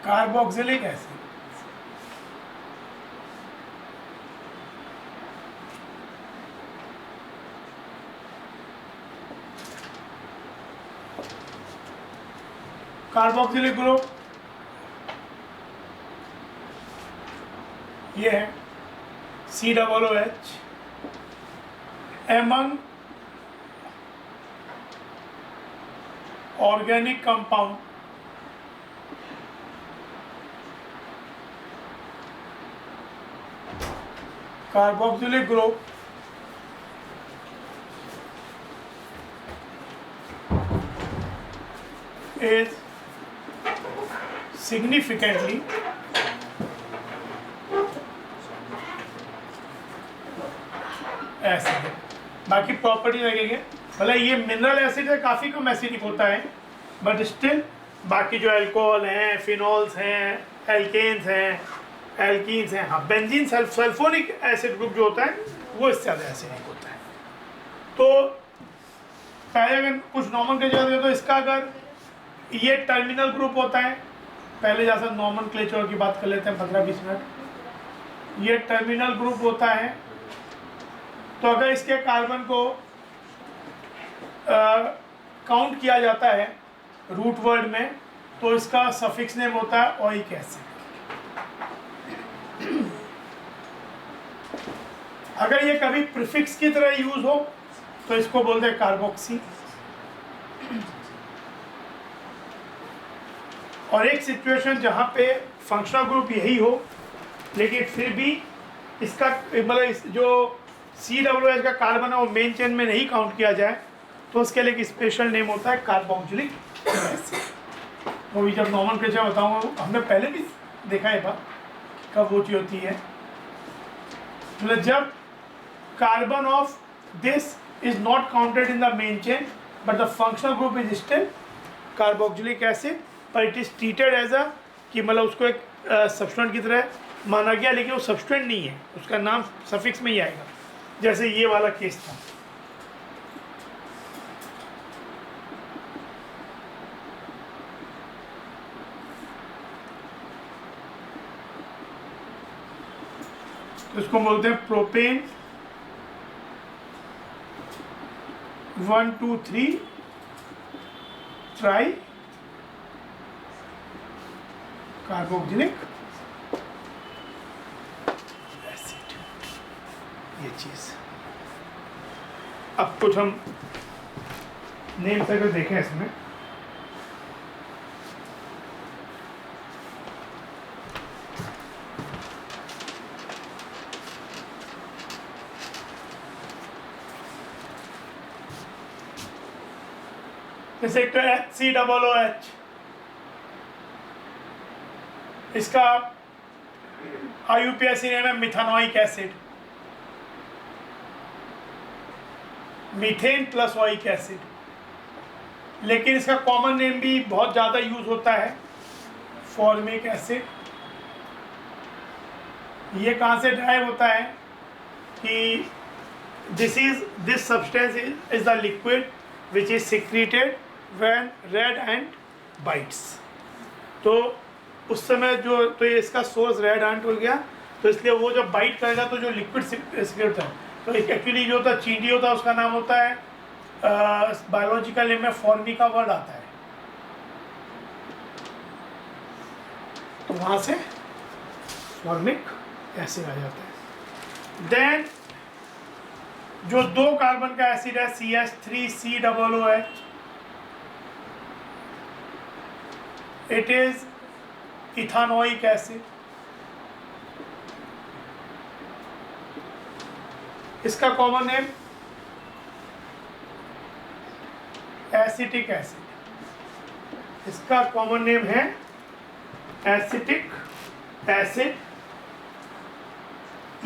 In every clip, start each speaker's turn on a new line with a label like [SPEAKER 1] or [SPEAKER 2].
[SPEAKER 1] Carboxylic acid, carboxylic group ये है COOH among organic compound carboxylic group is significantly acid. बाकी property लगेंगे, मतलब ये मिनरल एसिड है, काफ़ी कम एसिडिक होता है, बट स्टिल बाकी जो अल्कोहल हैं, फिनॉल्स हैं, एल्केन्स हैं, एल्कीन्स हैं, हाँ बेंजीन सल्फोनिक एसिड ग्रुप जो होता है वो इससे ज़्यादा एसिडिक होता है। तो पहले अगर कुछ नॉर्मल के जाते तो इसका अगर ये टर्मिनल ग्रुप होता है, पहले जैसा नॉर्मल क्लेचर की बात कर लेते हैं 15-20 मिनट। ये टर्मिनल ग्रुप होता है, तो अगर इसके कार्बन को काउंट किया जाता है रूट वर्ड में तो इसका सफिक्स नेम होता है ओइक एसिड। अगर ये कभी प्रीफिक्स की तरह यूज हो तो इसको बोलते हैं कार्बोक्सी। और एक सिचुएशन जहाँ पे फंक्शनल ग्रुप यही हो लेकिन फिर भी इसका मतलब जो COOH का कार्बन है वो मेन चेन में नहीं काउंट किया जाए तो उसके लिए एक स्पेशल नेम होता है कार्बोक्सिलिक एसिड। वो भी जब नॉर्मल क्लेचर बताऊंगा, हमने पहले भी देखा है बात कब वो चीज होती है, मतलब जब carbon of this is not counted in the main chain but the functional group is still carboxylic acid, पर it is treated as a कि मतलब उसको एक सब्सटेंट की तरह माना गया, लेकिन वो सब्सटेंट नहीं है, उसका नाम सफिक्स में ही आएगा, जैसे ये वाला केस था। तो इसको बोलते हैं प्रोपेन 1,2,3 ट्राई कार्बोक्सिलिक एसिड, ये चीज। अब कुछ हम नेम से अगर देखें इसमें, जैसे एक तो HCOOH, इसका IUPAC नेम है methanoic acid, methane plus oic acid, लेकिन इसका कॉमन नेम भी बहुत ज़्यादा यूज होता है फॉर्मिक एसिड। ये कहाँ से ड्राइव होता है कि this substance is the liquid which is secreted when red ant bytes. तो उस समय जो तो ये इसका सोर्स रेड एंट हो गया, तो इसलिए वो जब बाइट करेगा तो जो लिक्विड सिक्रेट होता है, तो एक्चुअली जो होता है चींटी होता है उसका नाम होता है बायोलॉजिकल नेम में फॉर्मिका वर्ड आता है, तो वहाँ से फॉर्मिक एसिड आ जाता है। देन जो 2 कार्बन का एसिड है CH3COOH, it is ethanoic acid. इसका कॉमन नेम एसिटिक एसिड, इसका कॉमन नेम है एसिटिक एसिड।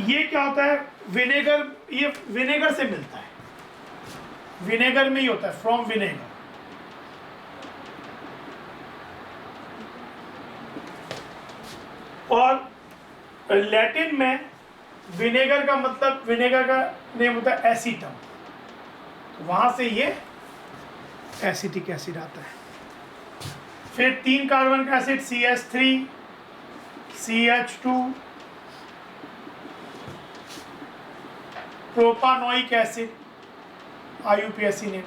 [SPEAKER 1] ये क्या होता है, विनेगर, ये विनेगर से मिलता है, विनेगर में ही होता है, फ्रॉम विनेगर। और लैटिन में विनेगर का मतलब, विनेगर का नेम होता है एसीटम, तो वहां से ये एसिटिक एसिड आता है। फिर 3 कार्बन का acid CH3, CH2, propanoic acid, IUPAC name,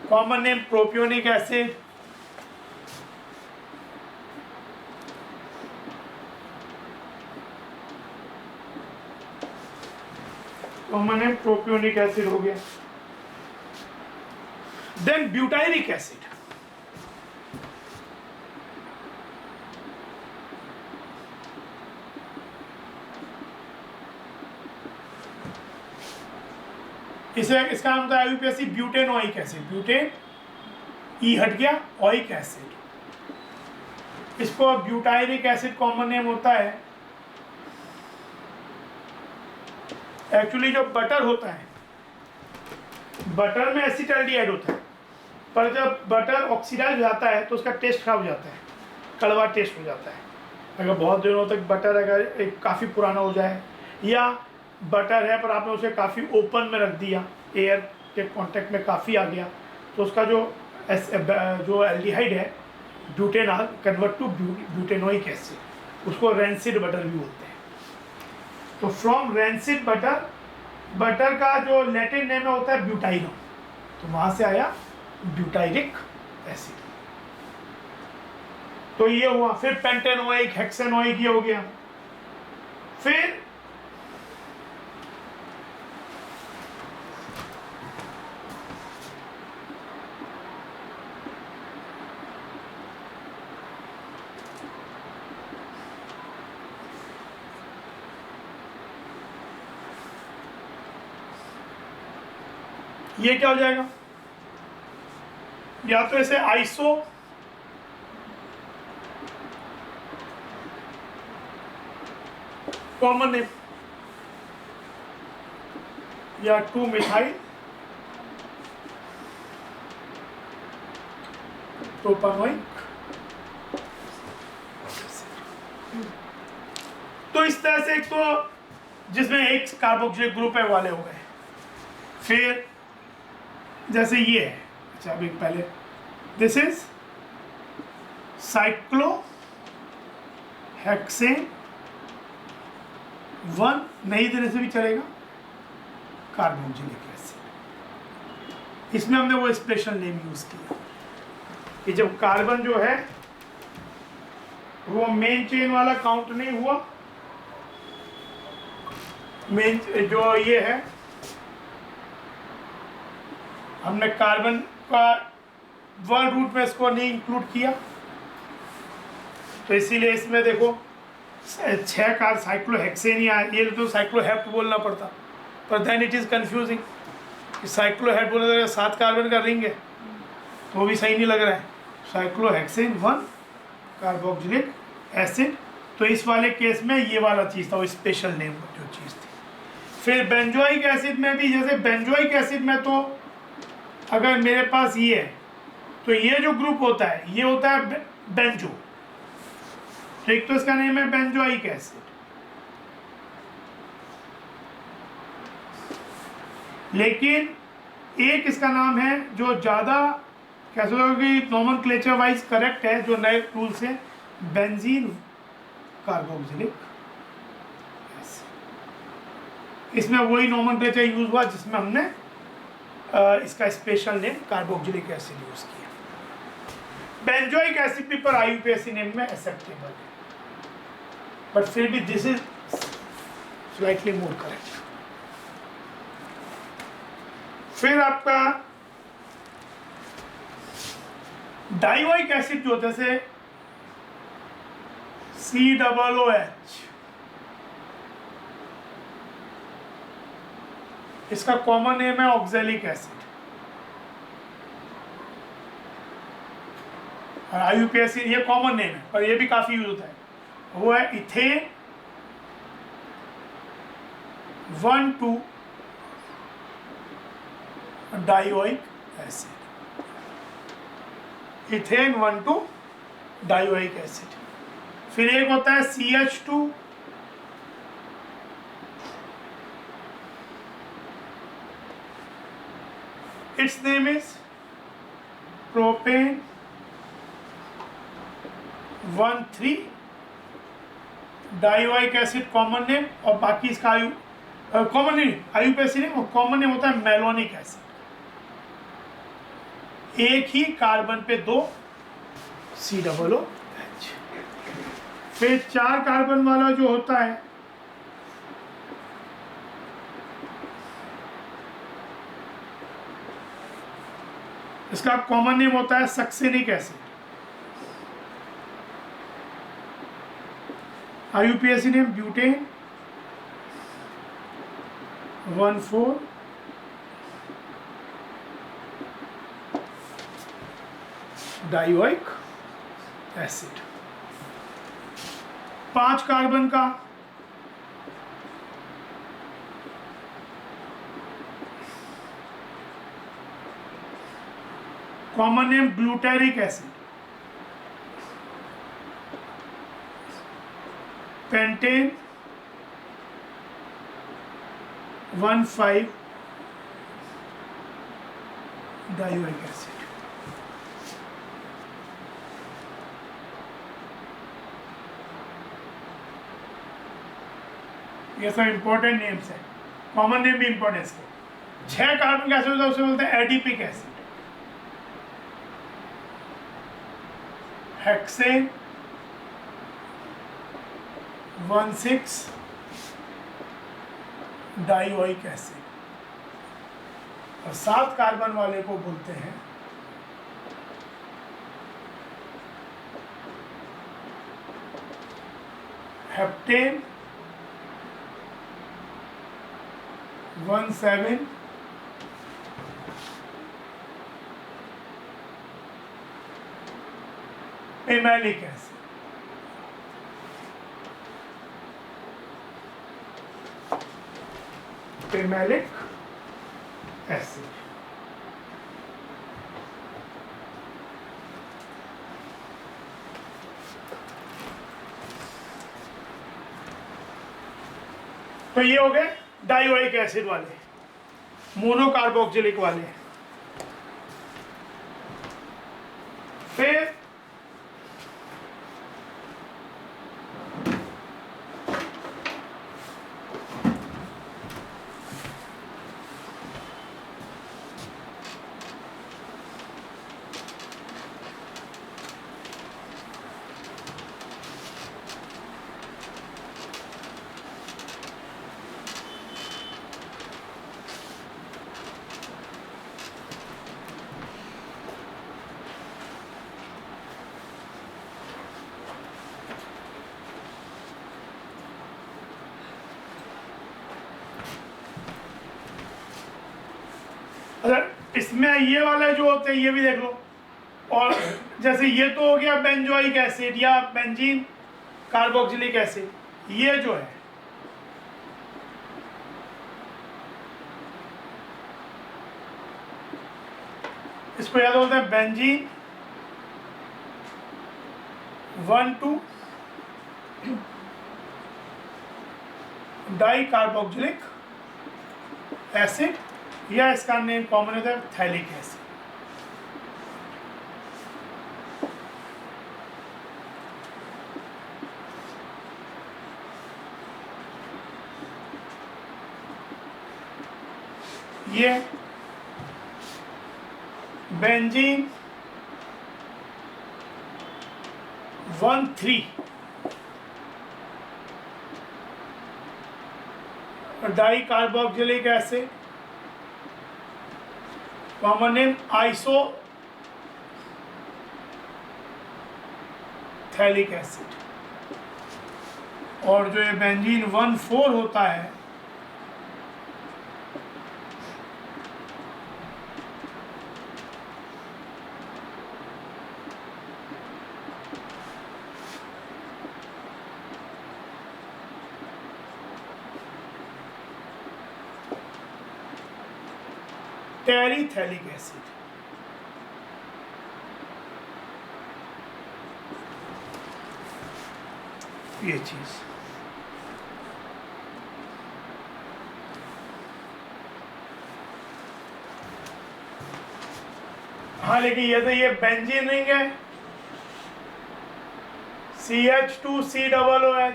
[SPEAKER 1] common name propionic acid, common name propionic acid हो गया। देन ब्यूटाइरिक एसिड, इसे इसका नाम होता है IUPAC ब्यूटेनोइक एसिड, ब्यूटेन ई हट गया, ओइक एसिड, इसको ब्यूटाइरिक एसिड कॉमन नेम होता है। एक्चुअली जो बटर होता है, बटर में एसिटाल्डिहाइड होता है, पर जब बटर ऑक्सीडाइज हो जाता है तो उसका टेस्ट खराब हो जाता है, कड़वा टेस्ट हो जाता है। अगर बहुत दिनों तक बटर अगर एक काफ़ी पुराना हो जाए, या बटर है पर आपने उसे काफ़ी ओपन में रख दिया, एयर के कांटेक्ट में काफ़ी आ गया, तो उसका जो एल्डिहाइड है butanol convert to butanoic acid, उसको रेंसिड बटर भी बोलते हैं। तो फ्रॉम रेंसिड बटर, बटर का जो लैटिन नेम होता है ब्यूटाइनो, तो वहाँ से आया ब्यूटाइरिक एसिड। तो ये हुआ। फिर पेंटेनोइक, हेक्सेनोइक, ये हो गया। फिर ये क्या हो जाएगा, या तो इसे आइसो कॉमन नेम, या 2 मिथाइल प्रोपानोइक। तो इस तरह से एक तो जिसमें एक कार्बोक्सिलिक ग्रुप है वाले हो गए। फिर जैसे ये है, अच्छा अभी पहले दिस इज साइक्लो हेक्सेन 1, नहीं देने से भी चलेगा, कार्बोक्सिलिक एसिड। इसमें हमने वो स्पेशल नेम यूज किया कि जब कार्बन जो है वो मेन चेन वाला काउंट नहीं हुआ, मेन जो ये है, हमने कार्बन का वन रूट में इसको नहीं इंक्लूड किया, तो इसीलिए इसमें देखो 6 कार साइक्लोहेक्सेन ही आया। ये तो साइक्लोहेप्ट बोलना पड़ता, पर देन इट इज़ कंफ्यूजिंग कि साइक्लोहेप्ट बोलना तो 7 कार्बन का रिंग है, तो वो भी सही नहीं लग रहा है। साइक्लोहेक्सेन 1 कार्बोक्सिलिक एसिड, तो इस वाले केस में ये वाला चीज़ था, वो स्पेशल नेम जो चीज़ थी। फिर बेंजोइक एसिड में भी, जैसे बेंजोइक एसिड में तो अगर मेरे पास ये है, तो ये जो ग्रुप होता है ये होता है बेंजो, तो एक तो इसका नेम है बेंजोइक एसिड। लेकिन एक इसका नाम है जो ज़्यादा कह सकते हो कि नोमेनक्लेचर वाइज करेक्ट है, जो नए टूल से, बेंजीन कार्बोक्सिलिक एसिड। इसमें वही नोमेनक्लेचर यूज हुआ जिसमें हमने इसका special name carboxylic acid use किया। बेंजोइक एसिड भी पर IUPAC नेम में एक्सेप्टेबल है, बट फिर भी this is slightly more correct. फिर आपका डाइओइक एसिड जो जैसे COOH, इसका कॉमन नेम है ऑक्सैलिक एसिड, और IUPAC ये कॉमन नेम है, पर ये भी काफ़ी यूज होता है। वो है ethane 1,2 dioic acid, ethane 1,2 dioic acid. फिर एक होता है CH2, its name is propane 1,3 dioic acid common name, और बाकी इसका कॉमन नेम आयुपेसिड नेम, और कॉमन नेम होता है मेलोनिक एसिड। एक ही कार्बन पे 2 COOH। फिर 4 कार्बन वाला जो होता है इसका कॉमन नेम होता है succinic acid. IUPAC name butane 1,4 dioic acid. 5 carbon का common name glutaric acid. Pentane 1,5 dioic acid. ये सब इंपॉर्टेंट नेम्स है, कॉमन नेम भी इंपॉर्टेंट है। 6 कार्बन का एसिड होता है उसे बोलते हैं adipic acid. Hexane 1,6 dioic acid. और 7 कार्बन वाले को बोलते हैं हेप्टेन 1,7 पेमैलिक एसिड। पेमैलिक एसिड। तो ये हो गए डाइओइक एसिड वाले, मोनोकार्बोक्सिलिक वाले। फिर इसमें ये वाले जो होते हैं ये भी देख लो। और जैसे ये तो हो गया बेंजोइक एसिड या बेंजीन कार्बोक्सिलिक एसिड, ये जो है इसको याद बोलते हैं बेंजीन 1,2 डाई कार्बोक्सिलिक एसिड, या इसका नेम कॉमन होता है थैलिक एसिड। ये benzene 1,3 di carboxylic acid, common name isophthalic acid. और जो ये बेंजीन 1,4 होता है टेरिथैलिक एसिड। ये चीज हाँ, लेकिन ये तो ये बेंजीन रिंग है, CH2COOH,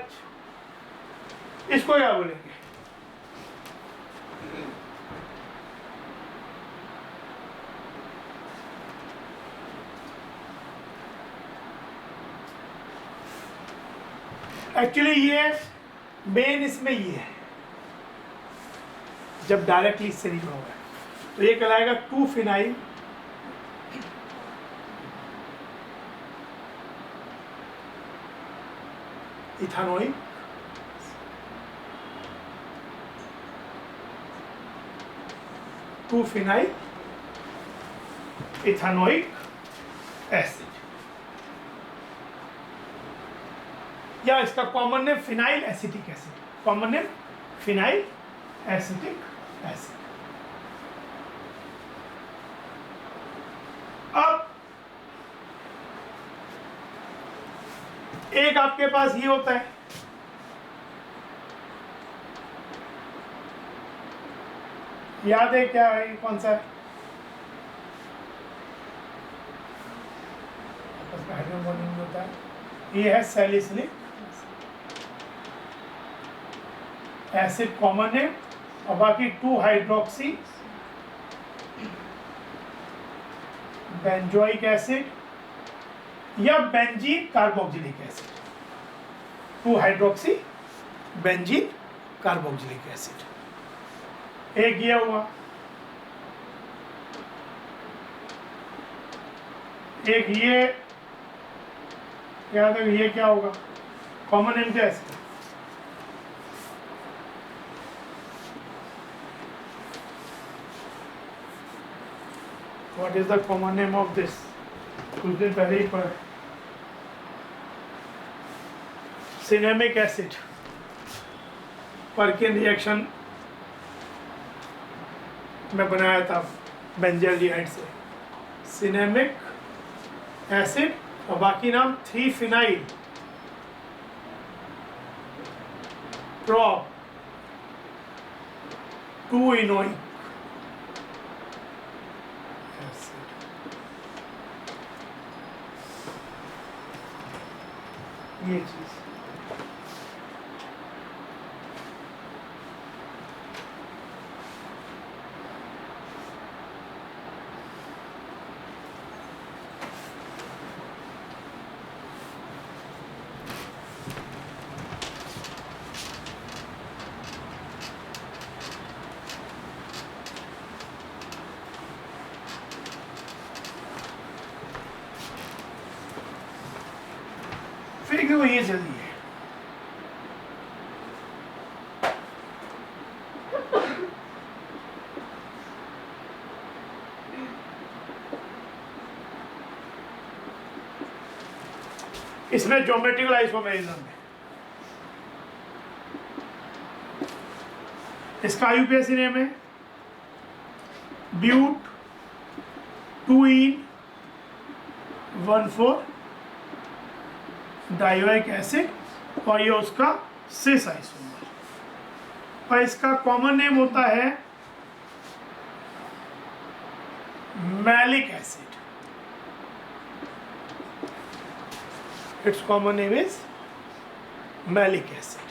[SPEAKER 1] इसको क्या बोलेंगे? एक्चुअली ये मेन इसमें ये है, जब डायरेक्टली इससे नहीं होगा तो ये कहलाएगा 2-फिनाइल इथानोइक इथानोइक एसिड, या इसका common name phenyl acetic acid, common name phenyl acetic acid. अब एक आपके पास ये होता है, याद है क्या है, कौन सा है? हाइड्रोजन बॉन्डिंग होता है, ये है सैलिसिलिक एसिड कॉमन है, और बाकी 2-हाइड्रोक्सी बेंजोइक एसिड या benzene carboxylic acid, hydroxy benzene carboxylic acid. एक ये हुआ, एक ये याद है, ये क्या होगा? कॉमन नेम क्या है इसका? What is the common name of this? कुछ दिन पहले ही पढ़ा, सिनेमिक एसिड, पर्किन रिएक्शन में बनाया था बेंजल्डिहाइड से, सिनेमिक एसिड, और बाकी नाम 3-फिनाइल प्रोप 2-इनोइक एसिड। ये चीज फिर वो ये जल्दी है। इसमें ज्योमेट्रिकल आइसोमेरिज्म है, इसका आईयूपीएसी नेम है ब्यूट 2-इन-1,4 डायोइक एसिड, और ये उसका सिस आइसोमर, और इसका कॉमन नेम होता है malic acid. It's common name is malic acid.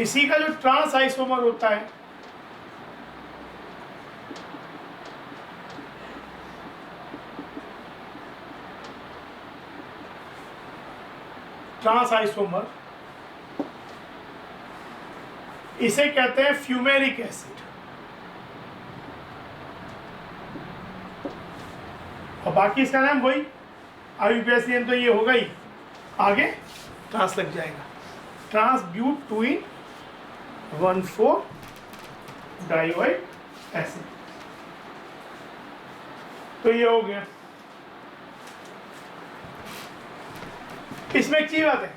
[SPEAKER 1] इसी का जो ट्रांस आइसोमर होता है ट्रांस आइसोमर, इसे कहते हैं फ्यूमेरिक एसिड, और बाकी इसका नाम वही आईयूपीएसी नेम तो ये होगा ही, आगे ट्रांस लग जाएगा, ट्रांस ब्यूट 2-इन-1,4 डायोइक एसिड। तो ये हो गया। इसमें एक चीज बात है,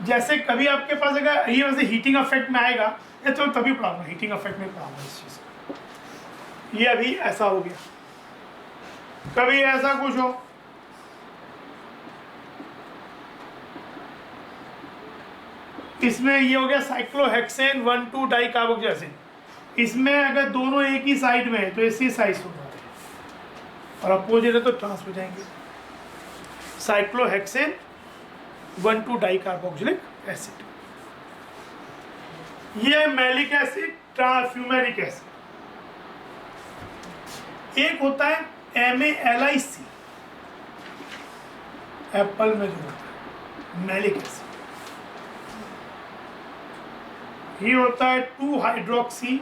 [SPEAKER 1] जैसे कभी आपके पास अगर ये वैसे हीटिंग इफेक्ट में आएगा, ये तो तभी पढ़ाऊंगा, हीटिंग इफेक्ट में पढ़ाऊंगा इस चीज को। ये अभी ऐसा हो गया, कभी ऐसा कुछ हो, इसमें ये हो गया साइक्लोहेक्सेन 1,2 डाइकार्बोक्सिलिक एसिड, इसमें अगर दोनों एक ही साइड में है तो इसी साइड हो जाते हैं, और अपोजिट है तो ट्रांस हो जाएंगे। Cyclohexane 1,2 dicarboxylic acid. ये मैलिक एसिड, ट्रांसफ्यूमेरिक एसिड। एक होता है MALIC, एप्पल में जो होता है मैलिक एसिड। ये होता है 2 हाइड्रोक्सी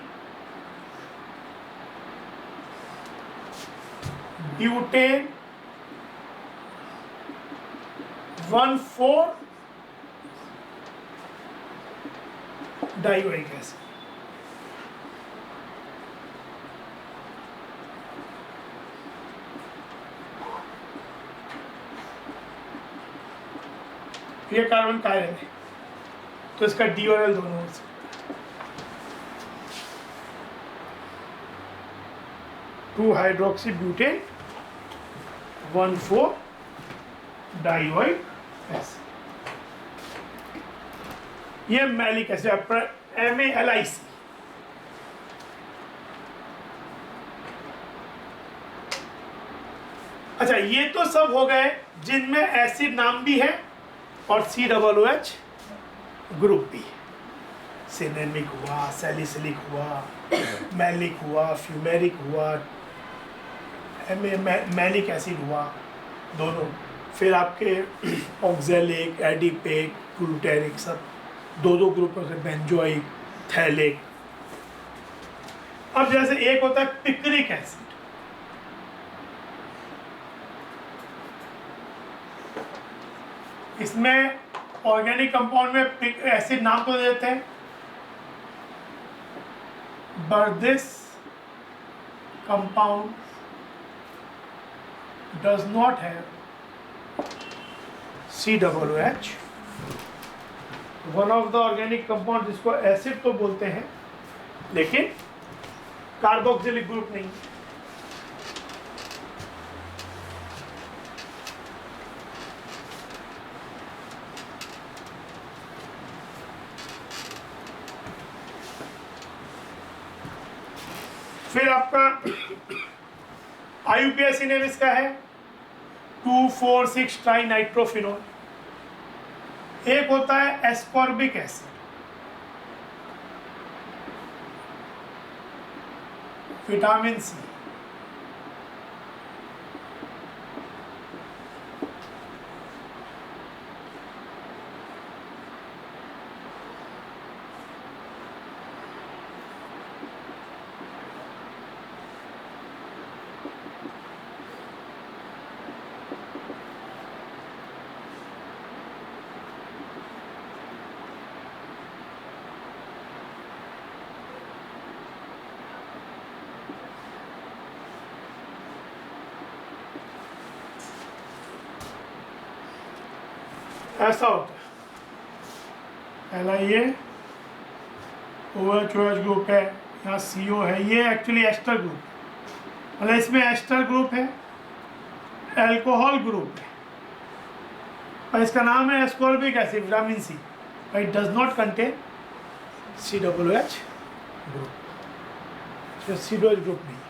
[SPEAKER 1] ब्यूटेन 1,4 डाइओइक एसिड। ये कार्बन कायरल है, तो इसका डी और एल दोनों हो सकते हैं। 2 हाइड्रोक्सी ब्यूटेन 1,4 डाइओइक एसिड। ये मैलिक एसिड, MALIC। अच्छा, ये तो सब हो गए जिनमें एसिड नाम भी है और COOH ग्रुप भी है। सिनेमिक हुआ, सैलिसिलिक हुआ, मैलिक हुआ, फ्यूमेरिक हुआ, मैलिक एसिड हुआ दोनों। फिर आपके ऑक्जेलिक, एडिपिक, ग्लूटेरिक, सब दो ग्रुप होते हैं, बेंजोइक, थैलिक। अब जैसे एक होता है पिक्रिक एसिड, इसमें ऑर्गेनिक कंपाउंड में एसिड नाम तो देते हैं, but this compound does not have COOH। One of the organic compound जिसको एसिड तो बोलते हैं लेकिन कार्बोक्सिलिक ग्रुप नहीं। फिर आपका IUPAC नेम इसका है 2,4,6 ट्राइनाइट्रोफिनोल। एक होता है एस्कॉर्बिक एसिड, विटामिन C। ऐसा होता है, पहला ये OH ग्रुप है, यहाँ CO है, ये एक्चुअली एस्टर ग्रुप है, मतलब इसमें एस्टर ग्रुप है, अल्कोहल ग्रुप है, और इसका नाम है ascorbic acid, vitamin C, but it does not contain COOH group, जो COOH ग्रुप नहीं है।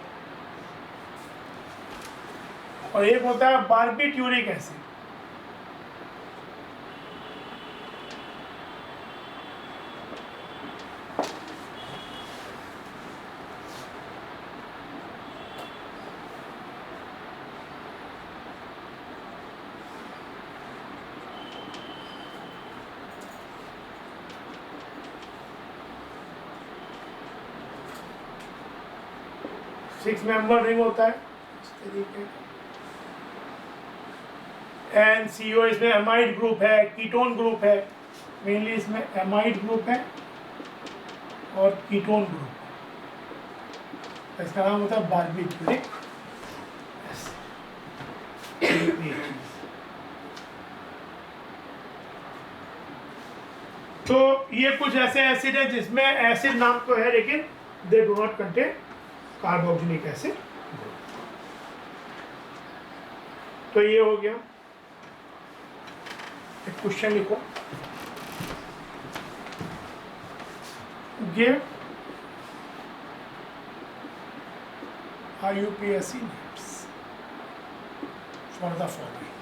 [SPEAKER 1] और एक होता है barbituric acid, six member ring होता है इस तरीके का। एंड CO इसमें एमाइड ग्रुप है, कीटोन ग्रुप है, मेनली इसमें एमाइड ग्रुप है और कीटोन ग्रुप है। इसका नाम होता है बार्बिट्यूरिक एसिड। तो ये कुछ ऐसे एसिड है जिसमें एसिड नाम तो है लेकिन they do not contain carboxylic acid. तो ये हो गया। एक क्वेश्चन लिखो, give IUPAC names for the following।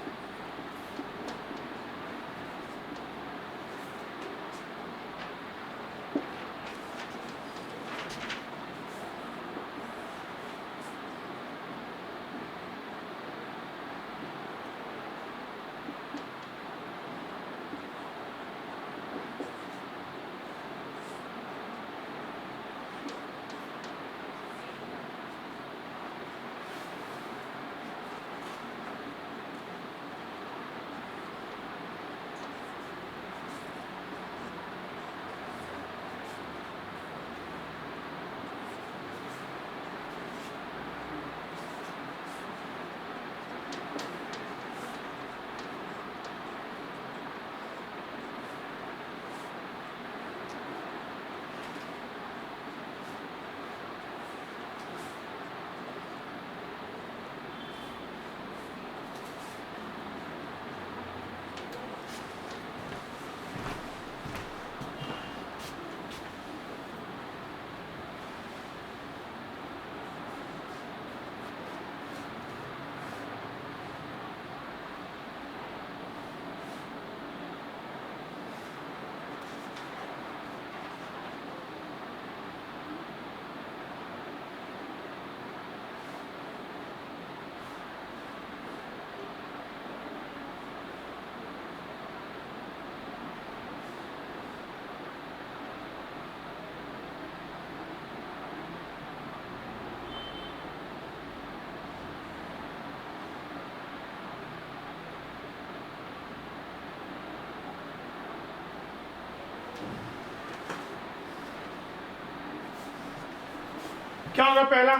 [SPEAKER 1] क्या होगा पहला?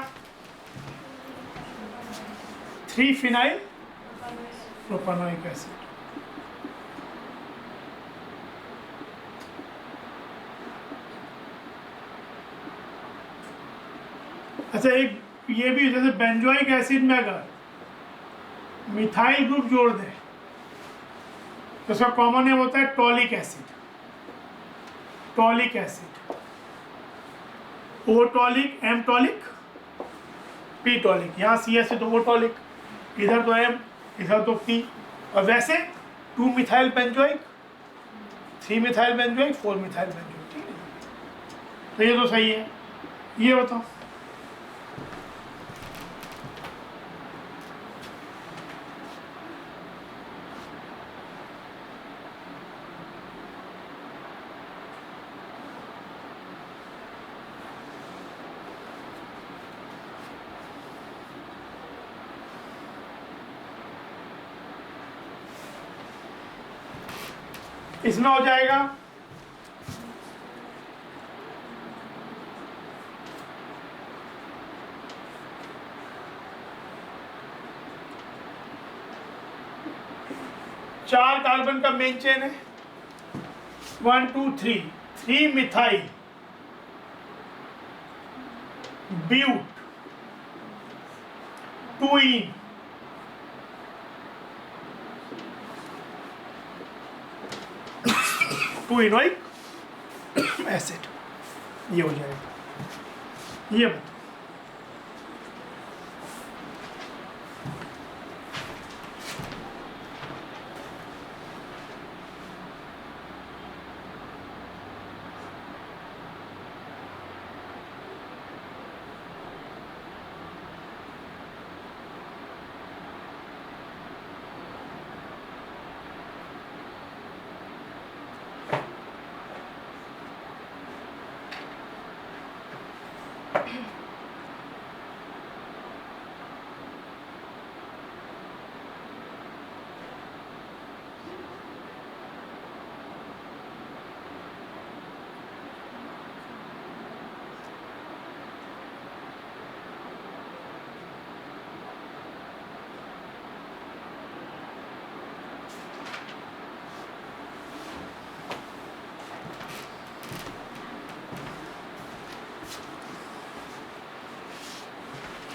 [SPEAKER 1] 3 फिनाइल प्रोपानोइक एसिड। अच्छा, एक ये भी, जैसे बेंजोइक एसिड में अगर मिथाइल ग्रुप जोड़ दें तो उसका कॉमन नेम होता है टॉलिक एसिड। टॉलिक एसिड, ओ टॉलिक, एम टॉलिक, पी टॉलिक। यहाँ सी एस तो ओ टॉलिक, इधर तो एम, इधर तो पी। और वैसे 2 methyl benzoic, 3 methyl benzoic, 4 methyl benzoic. ठीक है, तो ये तो सही है। ये बताओ, इसमें हो जाएगा चार कार्बन का मेन चेन है, 1 2 3, 3 मिथाइल ब्यूट, 2 इन, टू इनोइक एसिड। ये हो जाएगा। ये बताओ,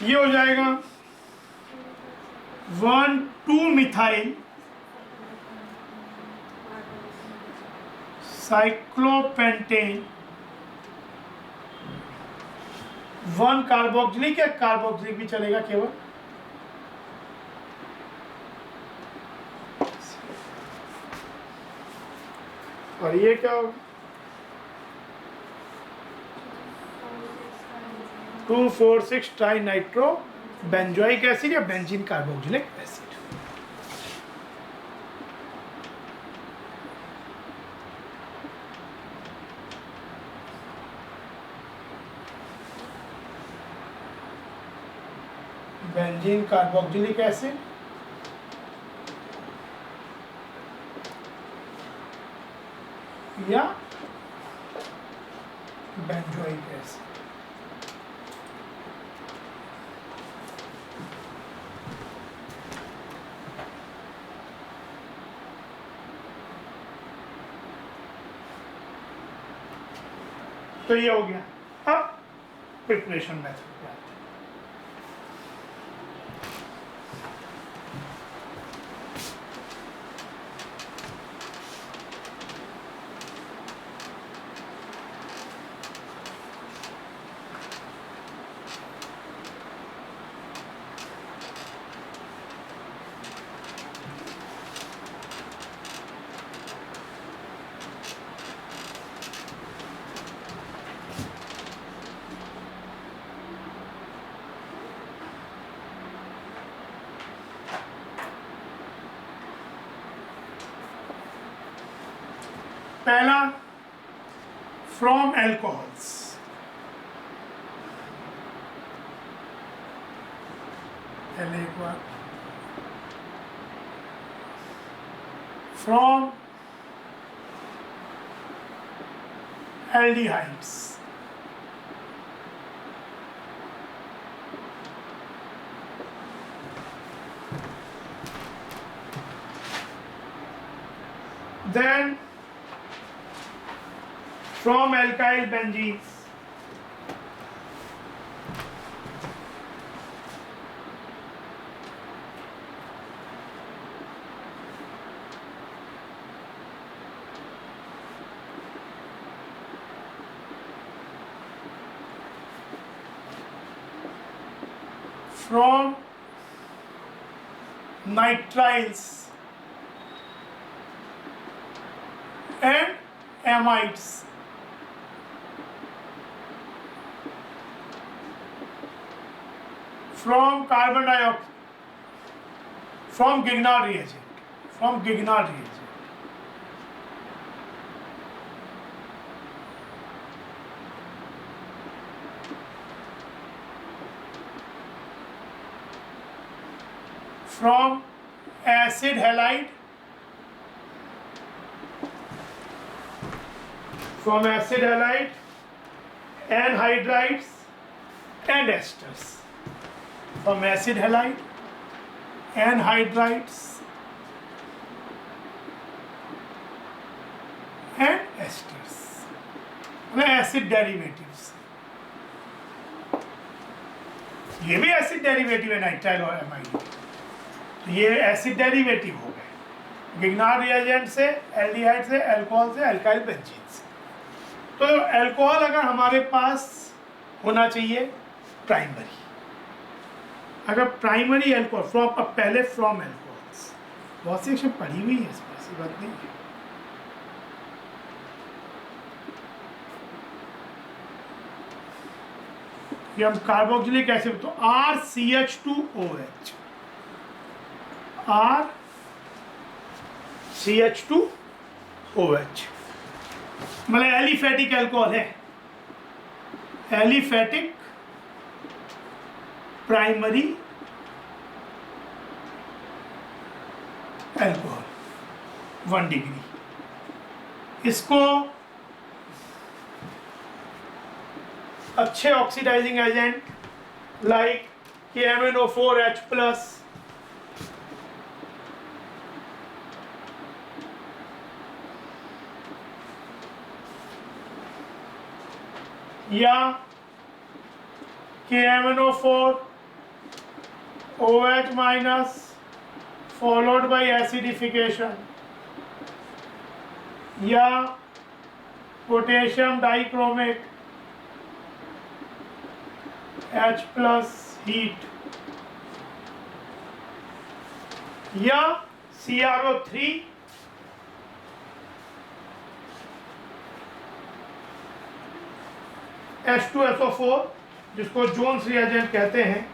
[SPEAKER 1] ये हो जाएगा 1 2 मिथाइल साइक्लोपेंटेन, 1 कार्बोक्सिलिक, या कार्बोक्सिलिक भी चलेगा केवल। और ये क्या होगा? 2,4,6 ट्राई नाइट्रो बेंजोइक एसिड या benzene carboxylic acid. Benzene carboxylic acid या बेंजोइक एसिड। तो ये हो गया। अब प्रिपरेशन मेथड पे आते हैं। पहला, फ्रॉम एल्कोहल्स। पहले एक बार, from aldehydes. then from alkyl benzenes, from nitriles and amides, from carbon dioxide, from Grignard reagent, from Grignard reagent. From acid halide, from acid halide, anhydrides and esters. From acid halide, anhydrides and esters, मतलब acid derivatives. ये भी acid derivative है nitrile और amide, ये acid derivative हो गए गिग्नार्ड reagent से, aldehyde से, अल्कोहल से, अल्काइल बेंजीन से। तो अल्कोहल अगर हमारे पास होना चाहिए प्राइमरी, अगर प्राइमरी अल्कोहल फ्रॉम, अब पहले फ्रॉम अल्कोहल्स बहुत सी एक्शन पढ़ी हुई है, इसमें ऐसी बात नहीं है। ये हम कार्बोक्सिलिक एसिड, तो RCH2OH, RCH2OH मतलब एलिफेटिक अल्कोहल है, एलिफेटिक प्राइमरी अल्कोहल 1 डिग्री। इसको अच्छे ऑक्सीडाइजिंग एजेंट लाइक KMnO4H+ या KMnO4OH- followed by acidification, या पोटेशियम डाइक्रोमेट H+ हीट, या CrO3 H2SO4 जिसको जोन्स रिएजेंट कहते हैं,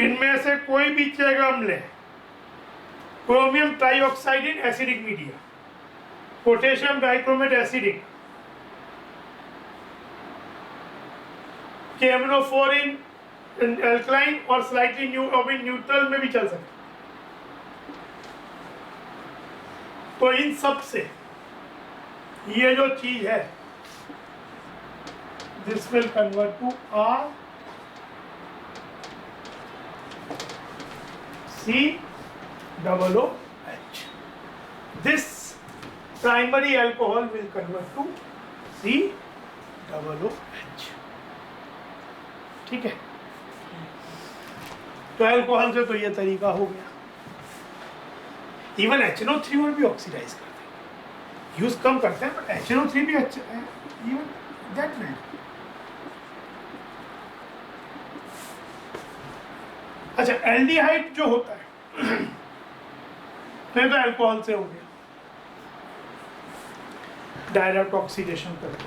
[SPEAKER 1] इनमें से कोई भी चेगम ले, chromium trioxide in acidic media, potassium dichromate acidic, KMnO4 in alkaline और स्लाइटली न्यूट्रल में भी चल सकता। तो इन सब से ये जो चीज है, this will convert to RCOOH. This primary alcohol will convert to COOH. ठीक है, तो अल्कोहल से तो ये तरीका हो गया। इवन HNO3 और भी ऑक्सीडाइज करते हैं, यूज कम करते हैं, बट HNO3 भी अच्छा है, इवन दैट विल। अच्छा, एल्डिहाइड जो होता है तो अल्कोहल से हो गया, डायरेक्ट ऑक्सीडेशन करके।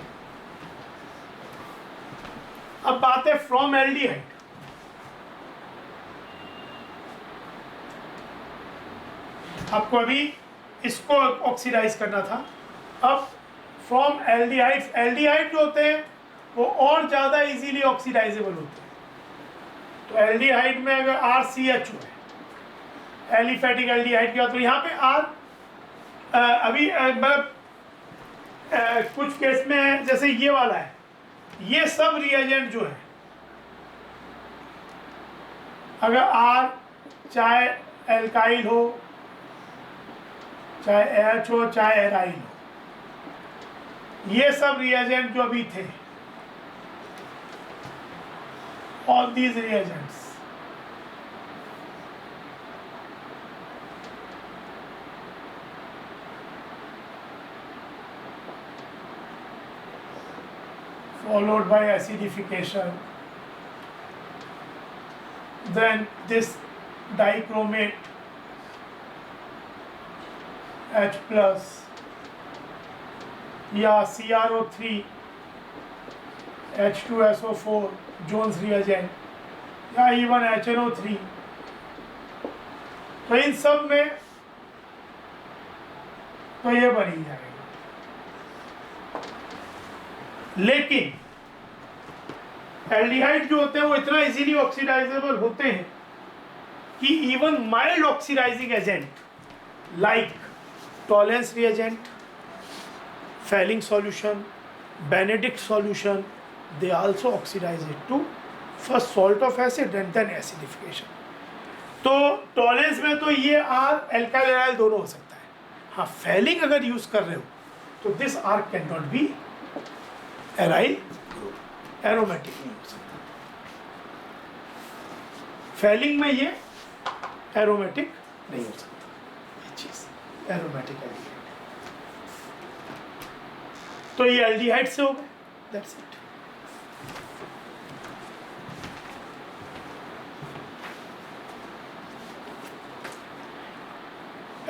[SPEAKER 1] अब बात है फ्रॉम एल्डिहाइड। आपको अभी इसको ऑक्सीडाइज करना था, अब फ्रॉम एल्डिहाइड्स, एल्डिहाइड जो होते हैं वो और ज्यादा इजीली ऑक्सीडाइजेबल होते हैं। तो एल्डिहाइड में अगर RCHO है, एलिफेटिक एल्डिहाइड क्या, तो यहाँ पे अभी मतलब कुछ केस में जैसे ये वाला है, ये सब रिएजेंट जो है, अगर R चाहे एल्काइल हो, चाहे H हो, चाहे एराइल हो, ये सब रिएजेंट जो अभी थे, all these reagents followed by acidification, then this dichromate H plus या CrO3 H2SO4 जोन्स रिएजेंट या इवन HNO3, तो इन सब में तो ये बन ही जाएगा। लेकिन एल्डिहाइड जो होते हैं वो इतना इजीली ऑक्सीडाइजेबल होते हैं कि even mild oxidising agent like Tollens reagent, Fehling solution, Benedict solution, they also oxidize it to first salt of acid and then acidification. तो टॉलेंस में तो ये R एल्काइल एराइल दोनों हो सकता है। हाँ, फेलिंग अगर यूज कर रहे हो तो this R can not be aryl, aromatic नहीं हो सकता। फेलिंग में ये एरोमेटिक नहीं हो सकता, ये चीज एरोमेटिक एल्डिहाइड। तो ये एल्डिहाइड से हो गए, that's it.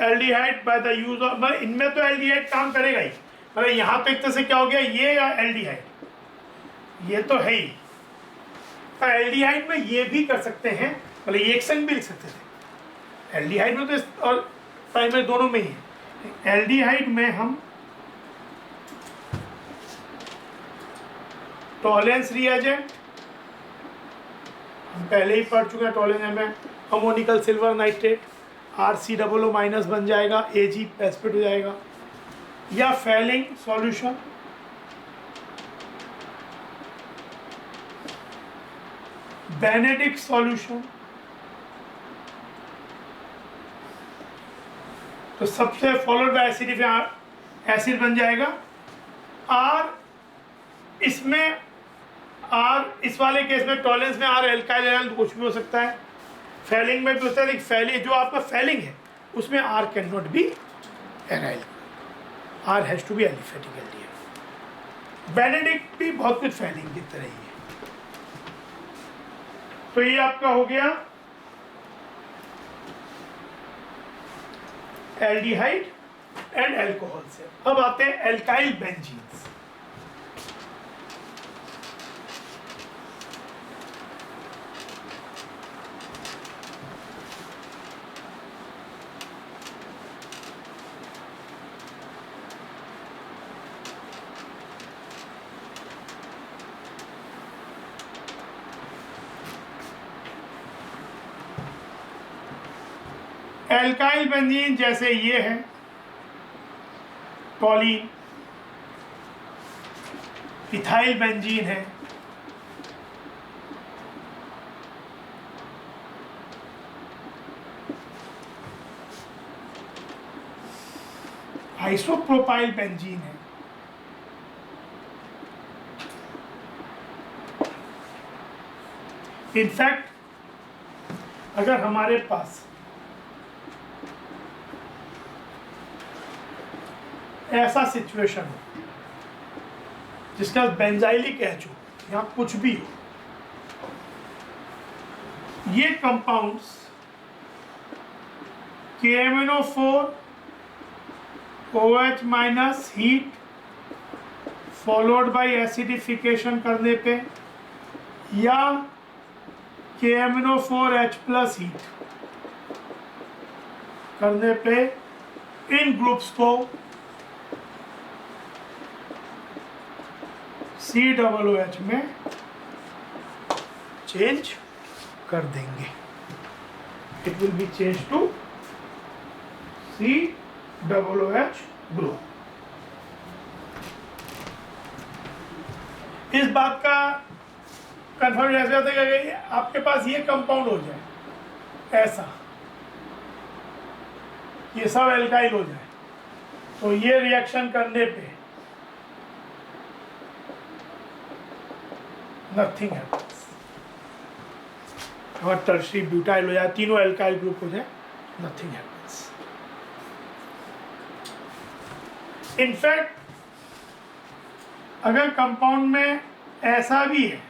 [SPEAKER 1] Aldehyde by the use of, मतलब इनमें तो एल्डिहाइड काम करेगा ही, मतलब यहाँ तो एक तरह से क्या हो गया, ये या एल्डिहाइड, ये तो है ही। पर एल्डिहाइड में ये भी कर सकते हैं, मतलब ये एक संग भी लिख सकते थे। एल्डिहाइड में तो और प्राइमरी दोनों में ही है। एल्डिहाइड में हम टॉलेंस रिएजेंट, हम पहले ही पढ़ चुके हैं, टॉलेंस में ammoniacal silver nitrate RCOO minus बन जाएगा, Ag एस्पेट हो जाएगा, या फेलिंग सॉल्यूशन, बेनेडिक्ट सॉल्यूशन, तो सबसे फॉलोड बाय एसिड बन जाएगा। R इसमें R इस वाले केस में टॉलेंस में R एल्काइल एराइल कुछ भी हो सकता है, फेलिंग में भी होता है, लेकिन फेलिंग जो आपका फेलिंग है उसमें R can not be aryl, R has to be aliphatic aldehyde. Benedict भी बहुत कुछ फेलिंग की तरह ही है। तो ये आपका हो गया एल्डिहाइड एंड एल्कोहल से। अब आते हैं एल्काइल बेंजीन्स। एल्काइल बेंजीन जैसे ये है टॉलीन, इथाइल बेंजीन है, आइसोप्रोपाइल बेंजीन है, इनफैक्ट अगर हमारे पास ऐसा सिचुएशन हो जिसका बेंजाइलिक एच हो या कुछ भी हो, ये compounds KMnO4 OH minus heat followed by acidification करने पे या KMnO4 H प्लस हीट करने पे इन ग्रुप्स को COOH में चेंज कर देंगे, it will be change to COOH group. इस बात का कंफर्म ऐसे होता है कि आपके पास ये कंपाउंड हो जाए ऐसा, ये सब एल्काइल हो जाए, तो ये रिएक्शन करने पे नथिंग हैपेंस। और टर्शरी ब्यूटाइल हो जाए, तीनों एल्काइल ग्रुप हो जाए, नथिंग हैपेंस। इनफैक्ट अगर कंपाउंड में ऐसा भी है,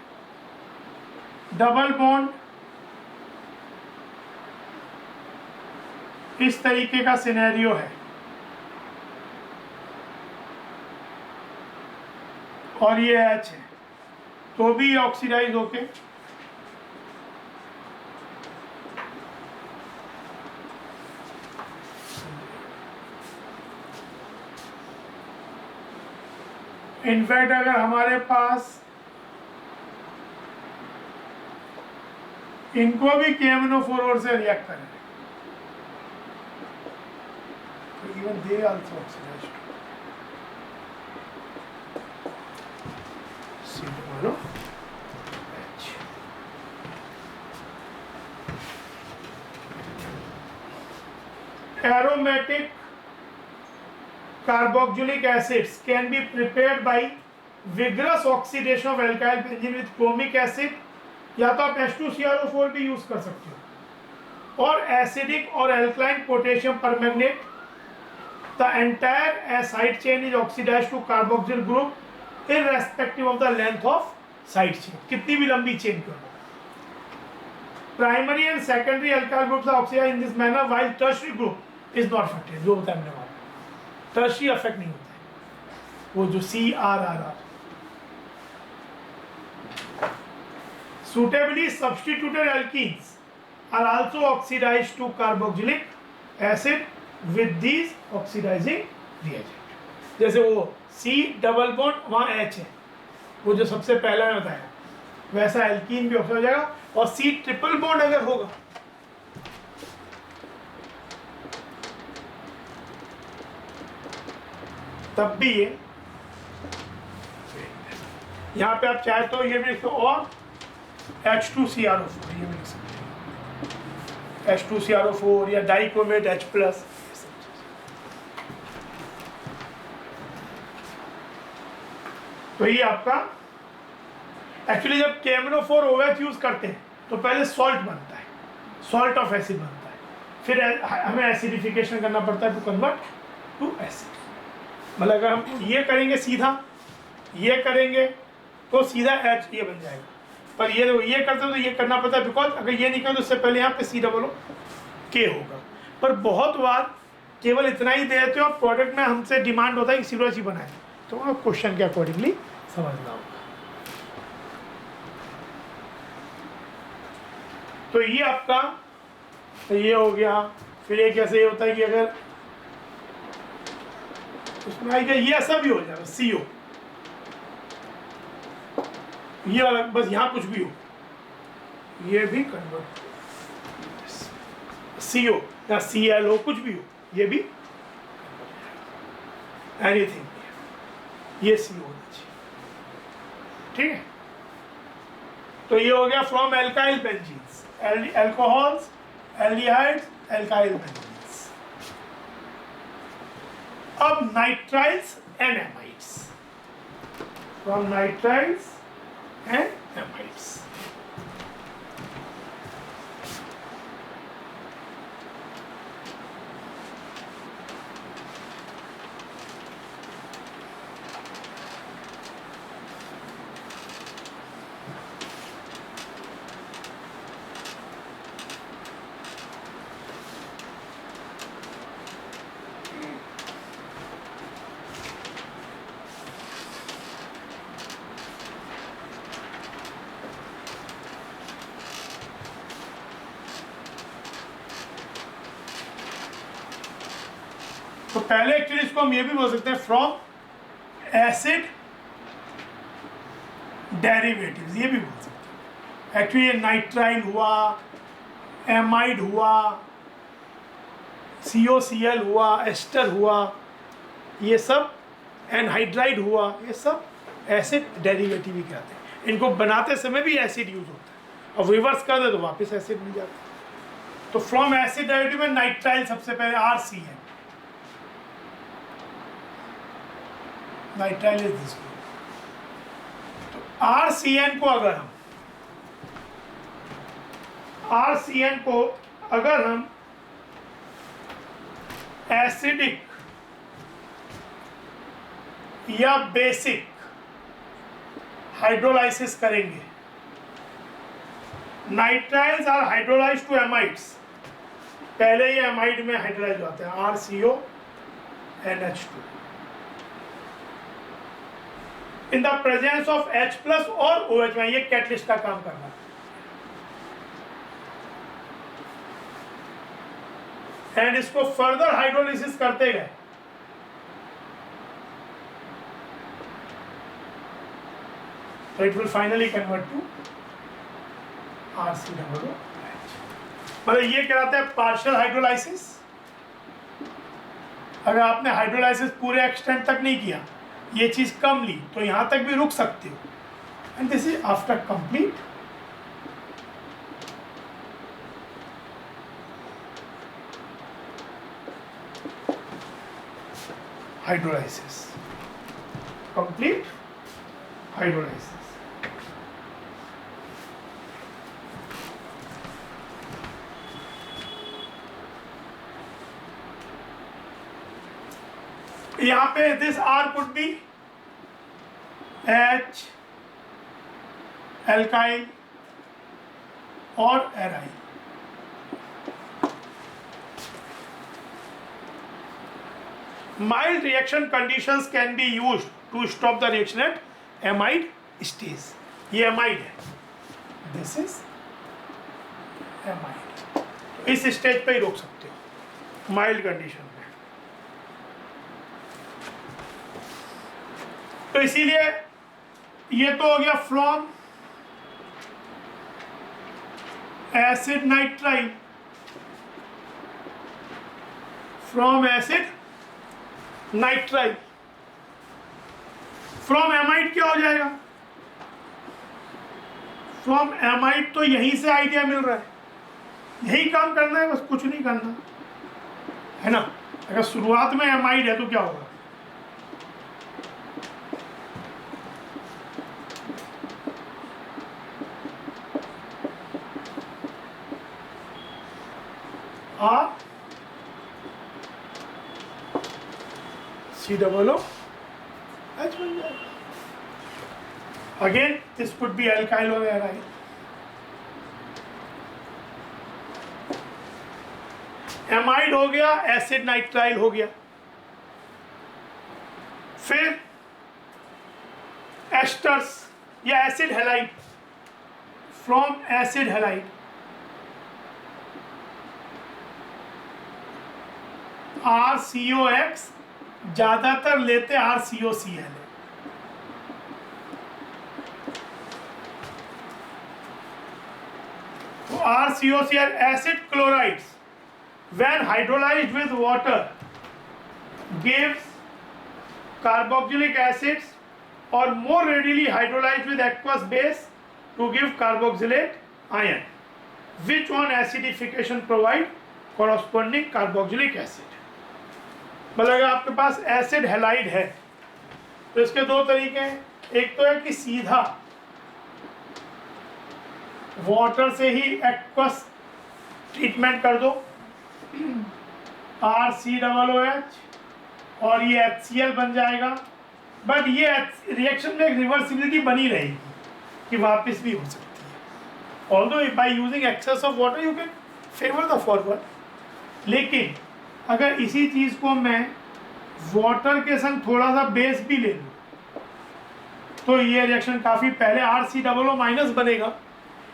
[SPEAKER 1] डबल बॉन्ड इस तरीके का सिनेरियो है और ये H है, तो भी ऑक्सीडाइज होके इनफैक्ट अगर हमारे पास इनको भी KMnO4 से रिएक्ट करें, तो even they also oxidized. Aromatic carboxylic acids can be prepared by vigorous oxidation of alkyl benzene with chromic acid, या तो आप H2CrO4 भी यूज कर सकते हो, और एसिडिक और alkaline potassium permanganate. The entire side chain is oxidized to carboxyl group irrespective of the length of side chain, कितनी भी लंबी चेन करो। Primary and secondary alkyl groups are oxidized in this manner while tertiary group is not affected. जो बताया मैंने वहां, tertiary affect नहीं होता है, वो जो CRR suitably substituted alkenes are also oxidized to carboxylic acid with these oxidizing reagent। जैसे वो C डबल बॉन्ड वहाँ H है, वो जो सबसे पहला में बताया, वैसा एल्कीन भी ऑक्सीडाइज हो जाएगा। और C ट्रिपल बॉन्ड अगर होगा तब भी ये, यहाँ पे आप चाहे तो ये भी लिखो, और H2CrO4 ये भी लिख सकते हैं, H2CrO4 या डाइक्रोमेट H+। तो ये आपका एक्चुअली जब KMnO4OH यूज करते हैं तो पहले सॉल्ट बनता है, सॉल्ट ऑफ एसिड बनता है, फिर हमें एसिडिफिकेशन करना पड़ता है टू कन्वर्ट टू एसिड। मतलब अगर हम ये करेंगे सीधा, ये करेंगे तो सीधा H ये बन जाएगा, पर ये करते हो तो ये करना पड़ता है, बिकॉज अगर ये नहीं करें तो उससे पहले यहाँ पे COOK होगा। पर बहुत बार केवल इतना ही दे देते हो, प्रोडक्ट में हमसे डिमांड होता है कि COOH बनाए, तो आप क्वेश्चन के अकॉर्डिंगली समझना होगा। तो ये आपका ये हो गया। फिर एक ऐसे होता है कि अगर उसमें आई गया ये ऐसा भी हो जाएगा CO, ये वाला बस यहाँ कुछ भी हो, ये भी कन्वर्ट CO या CL हो, कुछ भी हो, ये भी एनीथिंग, ये CO होना चाहिए। ठीक है, तो ये हो गया from alkyl benzenes, alcohols, aldehydes, alkyl benzenes. अब nitriles and amides, from nitriles and amides। तो पहले एक्चुअली इसको हम ये भी बोल सकते हैं फ्रॉम एसिड डेरिवेटिव्स, ये भी बोल सकते एक्चुअली ये नाइट्राइल हुआ, एमाइड हुआ, COCl हुआ, एस्टर हुआ, ये सब एनहाइड्राइड हुआ, ये सब एसिड डेरिवेटिव ही कहते हैं। इनको बनाते समय भी एसिड यूज होता है, और रिवर्स कर दे तो वापस एसिड मिल जाता है। तो फ्रॉम एसिड डेरिवेटिव में नाइट्राइल सबसे पहले RCN, नाइट्राइल इज दिस। तो RCN को अगर हम एसिडिक या बेसिक हाइड्रोलाइसिस करेंगे, nitriles are hydrolyze to amides, पहले ये एमाइड में हाइड्रोलाइज होते हैं, RCONH2 in the presence of H+ और OH में। ये कैटलिस्ट का काम करना है। एंड इसको फर्दर हाइड्रोलिसिस करते गए, so it will finally convert to RCOOH। मतलब ये कहलाता है पार्शियल हाइड्रोलाइसिस। अगर आपने हाइड्रोलाइसिस पूरे एक्सटेंट तक नहीं किया, ये चीज कम ली, तो यहां तक भी रुक सकते हो। And this is after complete hydrolysis, complete hydrolysis. यहां पे this R could be H, alkyl और aryl. Mild reaction conditions can be used to stop the reaction at amide stage। ये amide है, this is amide। इस stage पे ही रोक सकते हो माइल्ड कंडीशन में। तो इसीलिए ये तो हो गया from acid nitrile, from acid nitrile. From amide क्या हो जाएगा? फ्रॉम एमाइड तो यहीं से आइडिया मिल रहा है, यही काम करना है, बस कुछ नहीं करना है ना। अगर शुरुआत में एमाइड है तो क्या होगा? COOH बन जाएगा। Again this could be alkyl और एराइल। एमाइड हो गया, एसिड नाइट्राइल हो गया, फिर एस्टर्स या acid halide. From acid halide RCOX, ज्यादातर लेते RCOCl। तो RCOCl acid chlorides when hydrolyzed with water gives carboxylic acids or more readily hydrolyzed with aqueous base to give carboxylate ion, which on acidification provide corresponding carboxylic acid। मतलब अगर आपके पास acid halide है तो इसके दो तरीके हैं। एक तो है कि सीधा वाटर से ही एक्वस ट्रीटमेंट कर दो, RCOOH, और ये HCl बन जाएगा। बट ये रिएक्शन में एक रिवर्सिबिलिटी बनी रहेगी कि वापस भी हो सकती है। Although by using excess of water you can favour the forward. लेकिन अगर इसी चीज़ को मैं वाटर के संग थोड़ा सा बेस भी ले लूँ तो ये रिएक्शन काफ़ी पहले RCOO- बनेगा,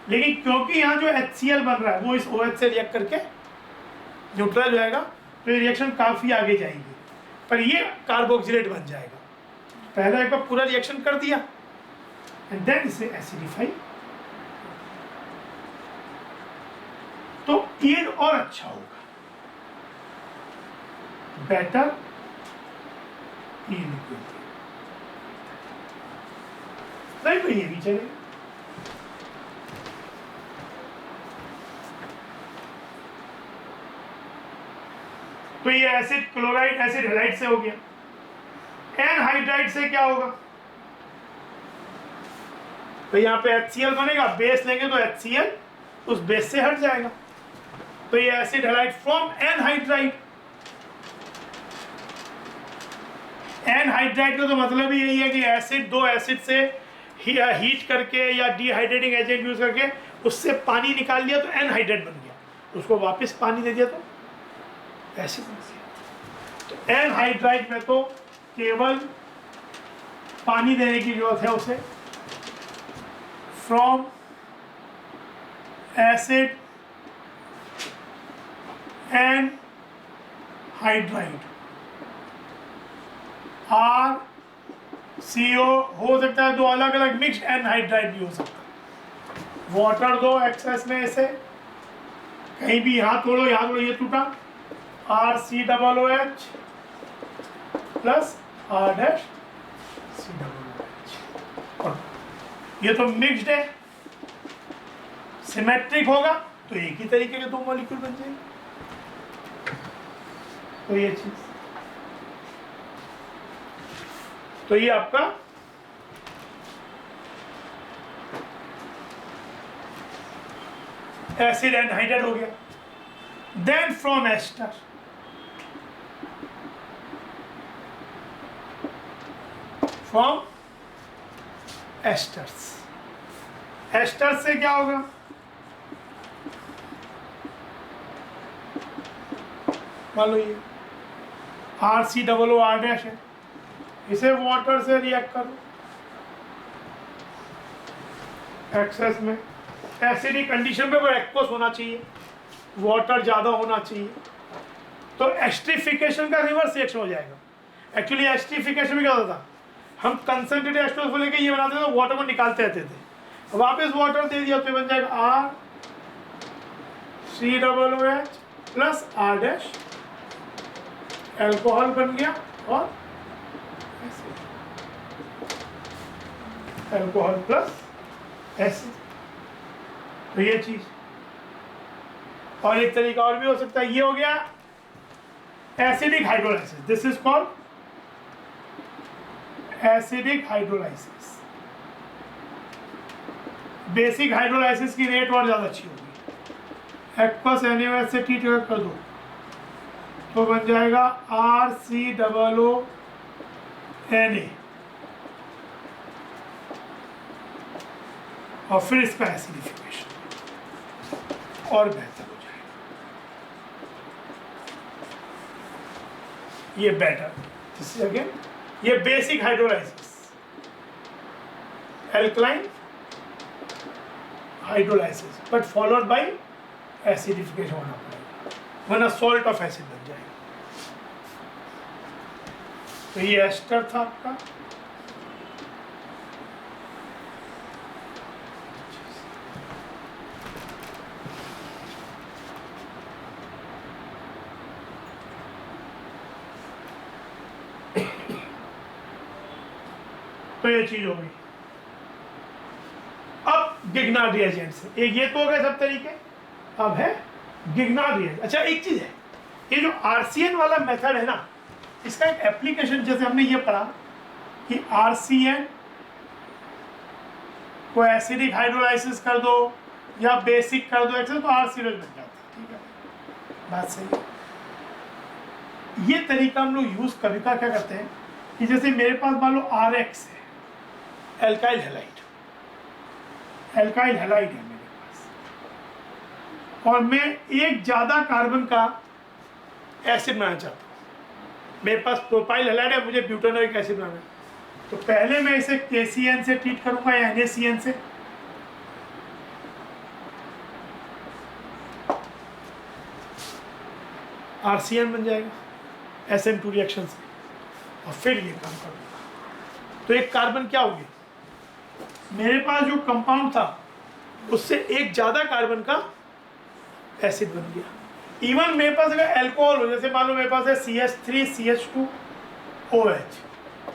[SPEAKER 1] लेकिन क्योंकि यहाँ जो HCl बन रहा है वो इस OH से रिएक्ट करके न्यूट्रल हो जाएगा, तो ये रिएक्शन काफ़ी आगे जाएगी, पर ये कार्बोक्सिलेट बन जाएगा। पहले एक बार पूरा रिएक्शन कर दिया एंड देन इसे एसिडिफाई। तो यील्ड और अच्छा होगा, बेटर यील्ड। नहीं तो ये भी चलेगा। तो ये एसिड क्लोराइड एसिड हैलाइड से हो गया। एनहाइड्राइड से क्या होगा? तो यहाँ पे HCl बनेगा, बेस लेंगे तो HCl उस बेस से हट जाएगा। तो ये acid halide from anhydride. Anhydride का तो मतलब ही यही है कि एसिड, दो एसिड से हीट करके या डिहाइड्रेटिंग एजेंट यूज करके उससे पानी निकाल लिया तो एनहाइड्राइड बन गया, उसको वापस पानी दे दिया तो एसिड बन गया। तो एनहाइड्राइड में तो केवल पानी देने की जरूरत है उसे। From acid and hydride RCO हो सकता है, दो अलग अलग मिक्स्ड एनहाइड्राइड भी हो सकता है। वाटर दो एक्सेस में ऐसे, कहीं भी यहाँ तोड़ो यहाँ तोड़ो, ये टूटा, RCOOH प्लस R', और ये तो मिक्स्ड है, सिमेट्रिक होगा तो एक ही तरीके के दो मॉलिक्यूल बन जाएंगे। तो ये चीज, तो ये आपका एसिड एनहाइड्राइड हो गया। Then from ester, from esters, esters से क्या होगा? मान लो ये RCOOR' है, इसे वाटर से रिएक्ट करो, एक्सेस में एसिडिक कंडीशन पे कोई एक्वस होना चाहिए, वाटर ज़्यादा होना चाहिए, तो एस्ट्रिफिकेशन का रिवर्स रिएक्शन हो जाएगा। एक्चुअली एस्ट्रिफिकेशन में क्या होता था, हम कंसंट्रेटेड एस्ट्रोस को लेके ये बनाते थे, वाटर को निकालते रहते थे, वापस वाटर दे दिया तो बन जाएगा RCOOH प्लस R', एल्कोहल बन गया और एल्कोहल प्लस एसिड। तो ये चीज, और एक तरीका और भी हो सकता है, ये हो गया acidic hydrolysis, this is called acidic hydrolysis. Basic hydrolysis की रेट और ज्यादा अच्छी होगी, एक्वस NaOH से ट्रीट कर दो तो बन जाएगा RCOONA, और फिर इसका एसिडिफिकेशन और बेहतर हो जाएगा। ये बेटर, दिस इज अगेन ये basic hydrolysis, alkaline hydrolysis, but followed by acidification होना पड़ेगा, वरना सॉल्ट ऑफ एसिड बन जाएगा। तो ये एस्टर था आपका। तो ये चीज हो गई। अब गिग्नार्ड रिएजेंट से, एक ये तो हो गए सब तरीके, अब है गिग्नार्ड रिएजेंट। अच्छा एक चीज है, ये जो RCN वाला मेथड है ना, इसका एक एप्लीकेशन, जैसे हमने ये पढ़ा कि RCN को एसिडिक हाइड्रोलाइसिस कर दो या बेसिक कर दो एक्सेस, तो RCOH बन जाता है। ठीक है, बात सही है। ये तरीका हम लोग यूज कभी का क्या करते हैं कि जैसे मेरे पास मान लो RX है, एल्काइल हैलाइड, एल्काइल हैलाइड है मेरे पास, और मैं एक ज्यादा कार्बन का एसिड बनाना चाहता हूँ। मेरे पास प्रोपाइल हैलाइड है, मुझे ब्यूटानोइक एसिड बनाना है, तो पहले मैं इसे KCN से ट्रीट करूंगा या NaCN से, RCN बन जाएगा SN2 रिएक्शन से, और फिर ये काम करूंगा। तो एक कार्बन क्या होगी, मेरे पास जो कंपाउंड था उससे एक ज्यादा कार्बन का एसिड बन गया। इवन मेरे पास अगर अल्कोहल हो, जैसे मान लो मेरे पास है CH3CH2OH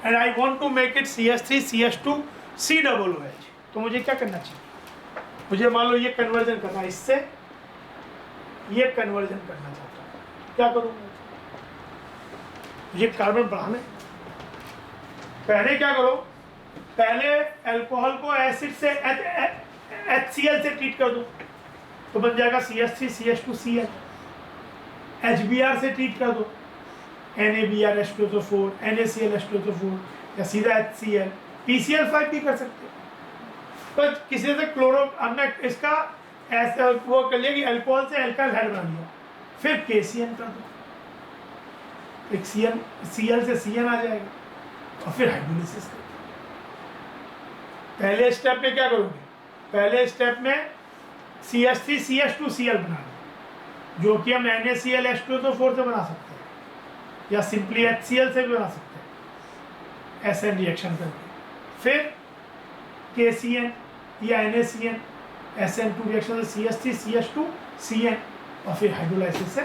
[SPEAKER 1] and I want to make it CH3CH2COOH, तो मुझे क्या करना चाहिए? मुझे मान लो ये कन्वर्जन करना है, इससे ये कन्वर्जन करना चाहता हूँ, क्या करूँगा? मुझे कार्बन बढ़ाना है। पहले क्या करो, पहले अल्कोहल को एसिड से HCl से ट्रीट कर दो, तो बन जाएगा CH3CH2Cl। HBr से ट्रीट कर दो, NaBrH2SO4 NaClH2SO4 या सीधा HCl, PCl5 भी कर सकते हो। तो किसी से क्लोरो, हमने इसका ऐसा वो कर लिया कि अल्कोहल से अल्काइल हाइड बना लिया, फिर KCN कर दो, एक Cl से CN आ जाएगा और फिर हाइड्रोलिसिस कर दो। पहले स्टेप में क्या करोगे? पहले स्टेप में CH3CH2Cl बना लो, जो कि हम NaClH2SO4 से बना सकते हैं या सिंपली HCl से भी बना सकते हैं, SN रिएक्शन करके। फिर KCN या NaCN SN2 रिएक्शन से CH3CH2CN और फिर हाइड्रोलाइसिस से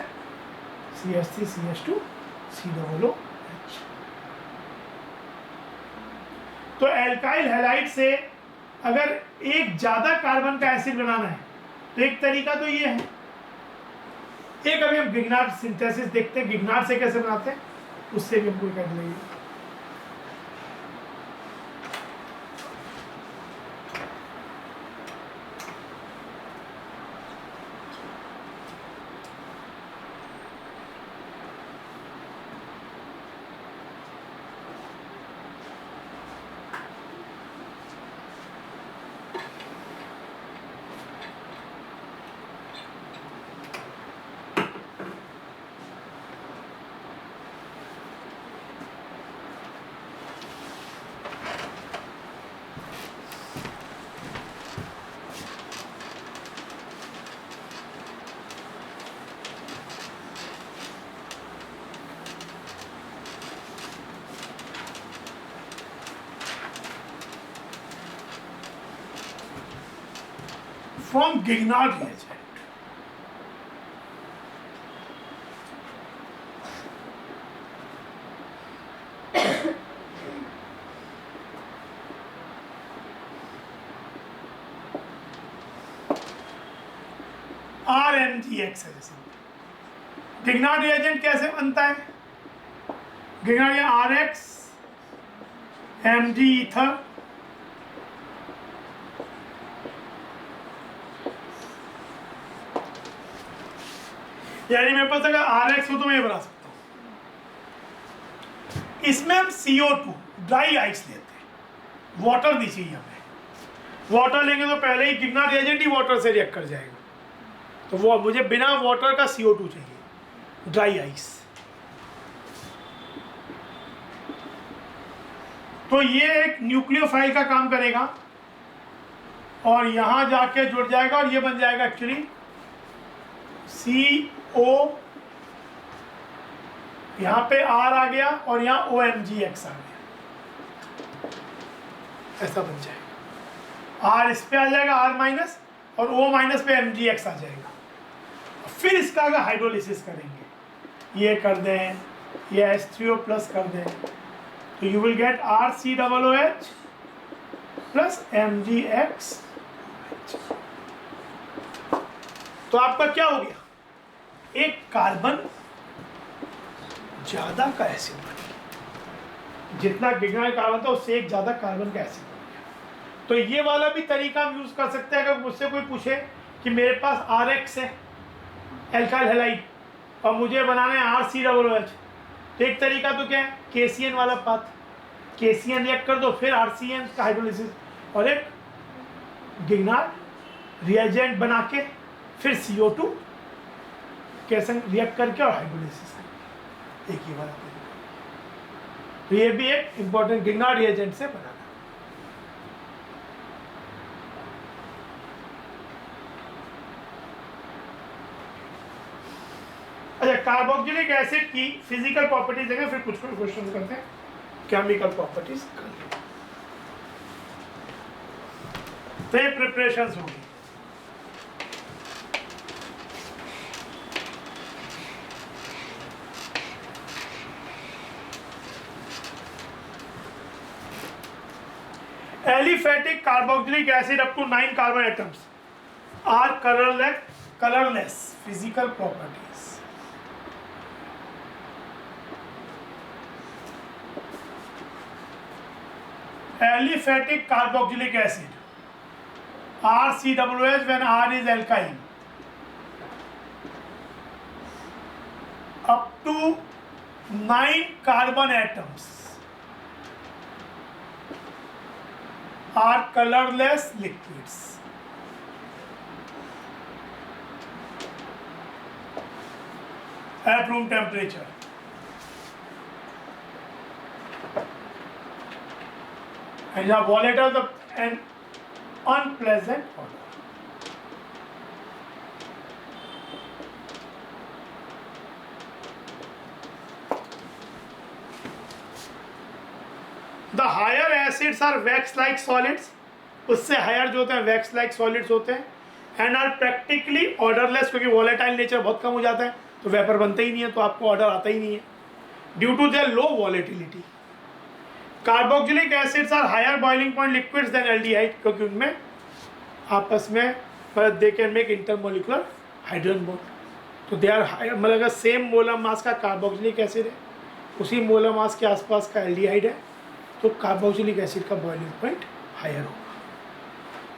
[SPEAKER 1] CH3CH2COOH। तो एल्काइल हैलाइड से अगर एक ज्यादा कार्बन का एसिड बनाना है तो एक तरीका तो ये है। एक अभी हम गिगनार्ड सिंथेसिस देखते हैं, गिगनार्ड से कैसे बनाते हैं, उससे भी हमको कर लेंगे। From Grignard reagent, RMGX है। जैसे Grignard reagent कैसे बनता है? Grignard या RX MG ether यानी मेरे पास अगर RX हो तो मैं ये बना सकता हूँ। इसमें हम CO2 ड्राई आइस लेते हैं, वाटर नहीं चाहिए हमें। वाटर लेंगे तो पहले ही Grignard रिएजेंट ही वाटर से रिएक्ट कर जाएगा, तो वो मुझे बिना वाटर का CO2 चाहिए, ड्राई आइस। तो ये एक न्यूक्लियोफाइल का काम करेगा और यहाँ जाके जुड़ जाएगा और ये बन जाएगा एक्चुअली CO, यहाँ पे R आ गया और यहाँ OMGX आ गया, ऐसा बन जाएगा। R इस पे आ जाएगा R माइनस और O माइनस पे MGX आ जाएगा। फिर इसका अगर हाइड्रोलिसिस करेंगे, ये कर दें, ये H3O प्लस कर दें, तो you will gate RCOOH plus MGX। तो आपका क्या हो गया? एक कार्बन ज्यादा का एसिड बन गया, जितना Grignard कार्बन था उससे एक ज्यादा कार्बन का एसिड बन गया। तो ये वाला भी तरीका हम यूज कर सकते हैं। अगर मुझसे कोई पूछे कि मेरे पास RX है एल्काइल हैलाइड और मुझे बनाना है RCOOH, तो एक तरीका तो क्या है? KCN वाला पाथ, KCN रिएक्ट कर दो, फिर RCN का हाइड्रोलिसिस, और एक Grignard रिएजेंट बना के फिर CO2 के संग रिएक्ट करके और हाइड्रोलिसिस करके, एक ही वाला तरीका। तो ये भी एक इंपॉर्टेंट Grignard रिएजेंट से बनाना। अच्छा, कार्बोक्सिलिक एसिड की फिजिकल प्रॉपर्टीज देखें, फिर कुछ क्वेश्चन करते हैं केमिकल प्रॉपर्टीज। तो ये प्रिपरेशंस होगी। Aliphatic carboxylic acid up to 9 carbon atoms are colorless physical properties. Aliphatic carboxylic acid RCOOH when R is alkyne up to 9 carbon atoms are colorless liquids. At room temperature. And are volatile and unpleasant odor. The higher acids are wax-like solids. उससे higher जो होते हैं wax like solids होते हैं and are practically odourless, क्योंकि volatile nature बहुत कम हो जाता है तो वेपर बनता ही नहीं है, तो आपको ऑर्डर आता ही नहीं है due to their low volatility. Carboxylic acids are higher boiling point liquids than aldehyde, क्योंकि उनमें आपस में they can make intermolecular hydrogen bond. तो दे आर हायर, मतलब अगर सेम मोलर मास का कार्बोक्सिलिक एसिड है उसी मोलर मास के आसपास का एल्डिहाइड है तो कार्बोक्सिलिक एसिड का बॉइलिंग पॉइंट हायर होगा.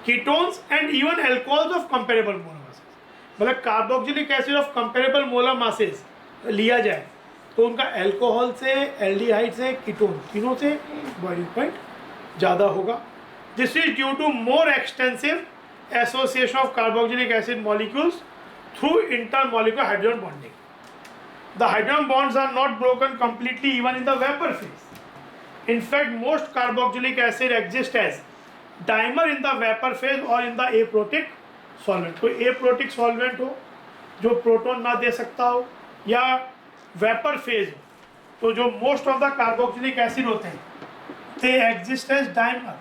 [SPEAKER 1] Ketones and even alcohols of comparable molar masses, मतलब carboxylic acid of comparable molar masses लिया जाए तो उनका अल्कोहल से, एल्डिहाइड से, कीटोन तीनों से बॉइलिंग पॉइंट ज़्यादा होगा. This is due to more extensive association of carboxylic acid molecules through intermolecular hydrogen bonding. The hydrogen bonds are not broken completely even in the vapour phase. In fact, most carboxylic acid exist as dimer in the vapor phase or in the aprotic solvent. कोई aprotic solvent हो जो proton ना दे सकता हो या vapour phase हो, तो जो most of the carboxylic acid होते हैं they exist as dimer.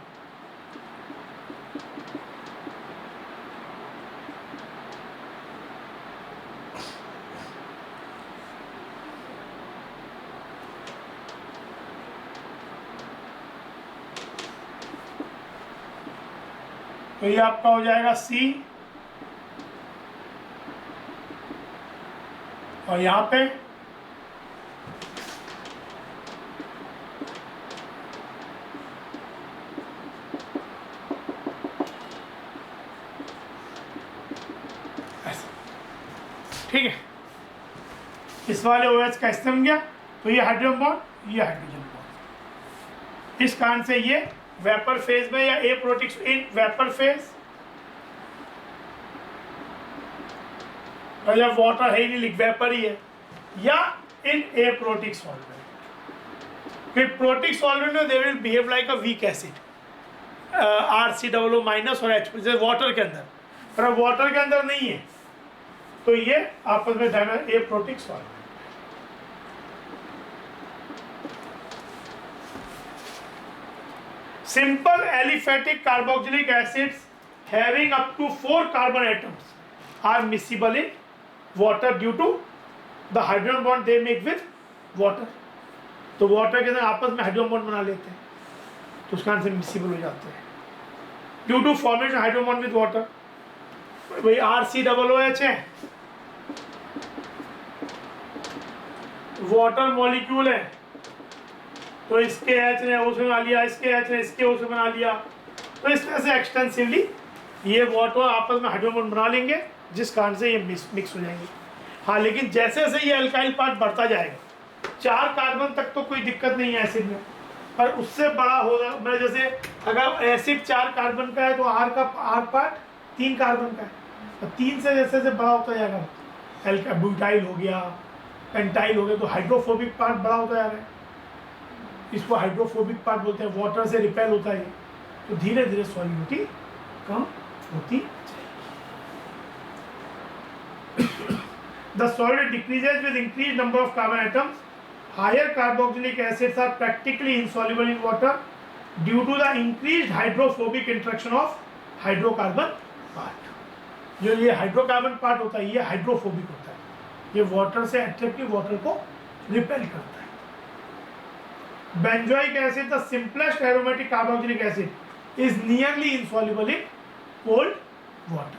[SPEAKER 1] तो ये आपका हो जाएगा C और यहाँ पे ऐसा, ठीक है. इस वाले OH का इस्तेमाल किया तो ये हाइड्रोजन बॉन्ड, ये हाइड्रोजन बॉन्ड. इस कारण से ये वेपर फेज में या एप्रोटिक इन वेपर फेज और या वाटर है ही नहीं, वेपर ही है, या इन एप्रोटिक सॉल्वेंट. फिर प्रोटिक सॉल्वेंट में they will behave like a weak acid RCOO minus और H जैसे वाटर के अंदर, पर अब वाटर के अंदर नहीं है तो ये आपस में dimer aprotic solvent. Simple aliphatic carboxylic acids having up to 4 carbon atoms are miscible in water due to the hydrogen bond they make with water. तो वाटर के अंदर आपस में हाइड्रोजन बॉन्ड बना लेते हैं तो उसका आंसर मिसिबल हो जाते हैं due to formation hydrogen bond with water. वही RCOOH है, वाटर मॉलिक्यूल है तो इसके H ने O से बना लिया, इसके H ने इसके O से बना लिया, तो इस तरह से एक्सटेंसिवली ये वाटर आपस में हाइड्रोजन बॉन्ड बना लेंगे जिस कारण से ये मिक्स हो जाएंगे. हाँ, लेकिन जैसे जैसे ये अल्काइल पार्ट बढ़ता जाएगा 4 कार्बन तक तो कोई दिक्कत नहीं है एसिड में, पर उससे बड़ा होगा, मतलब जैसे अगर एसिड 4 कार्बन का है तो R पार्ट 3 कार्बन का है, तो 3 से जैसे जैसे बड़ा होता जाएगा, ब्यूटाइल हो गया, पेंटाइल हो गया, तो हाइड्रोफोबिक पार्ट बड़ा होता जा रहा है, इसको हाइड्रोफोबिक पार्ट बोलते हैं. वाटर से रिपेल होता है तो धीरे धीरे सॉल्युबिलिटी कम होती जाएगी. The solid decreases with increased number of carbon atoms. Higher carboxylic acids are practically insoluble in water due to the increased hydrophobic interaction of hydrocarbon part. जो ये हाइड्रोकार्बन पार्ट होता है ये हाइड्रोफोबिक होता है, ये वाटर से अट्रैक्टिव वाटर को रिपेल करता है. Benzoic acid, the simplest aromatic carboxylic acid, is nearly insoluble in cold water.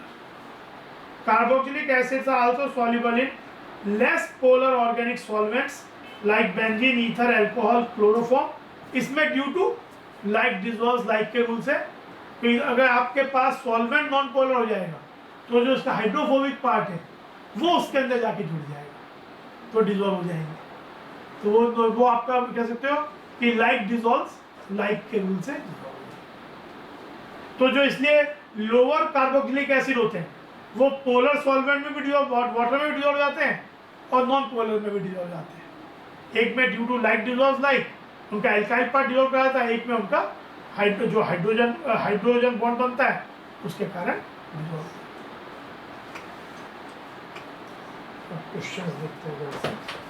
[SPEAKER 1] Carboxylic acids are also soluble in less polar organic solvents like benzene, ether, alcohol, chloroform. इसमें due to like dissolve like के rule से, कि अगर आपके पास solvent non polar हो जाएगा तो जो उसका हाइड्रोफोबिक पार्ट है वो उसके अंदर जाके जुड़ जाएगा तो डिजॉल्व हो जाएंगे। तो वो आपका कह सकते हो कि लाइक डिजॉल्व लाइक के रूल से डिजॉल्व हो जाएगा। तो जो इसलिए लोअर कार्बोक्सिलिक एसिड होते हैं वो पोलर सॉल्वेंट में भी डिजॉल्व, वाटर में भी डिजॉल्व जाते हैं और नॉन पोलर में भी डिजॉल्व जाते हैं। एक में due to like dissolve like उनका एल्काइल पार्ट डिजॉल्व कर जाता है, एक में उनका जो हाइड्रोजन बॉन्ड बनता है उसके कारण डिजॉल्व। क्वेश्चन देखते हैं।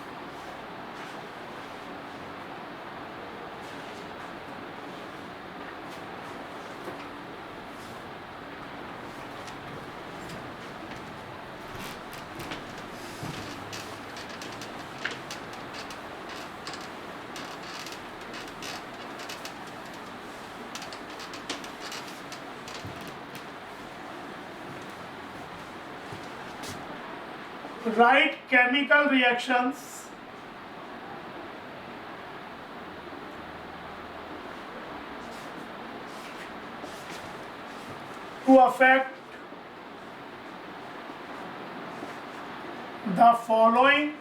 [SPEAKER 1] Write chemical reactions to affect the following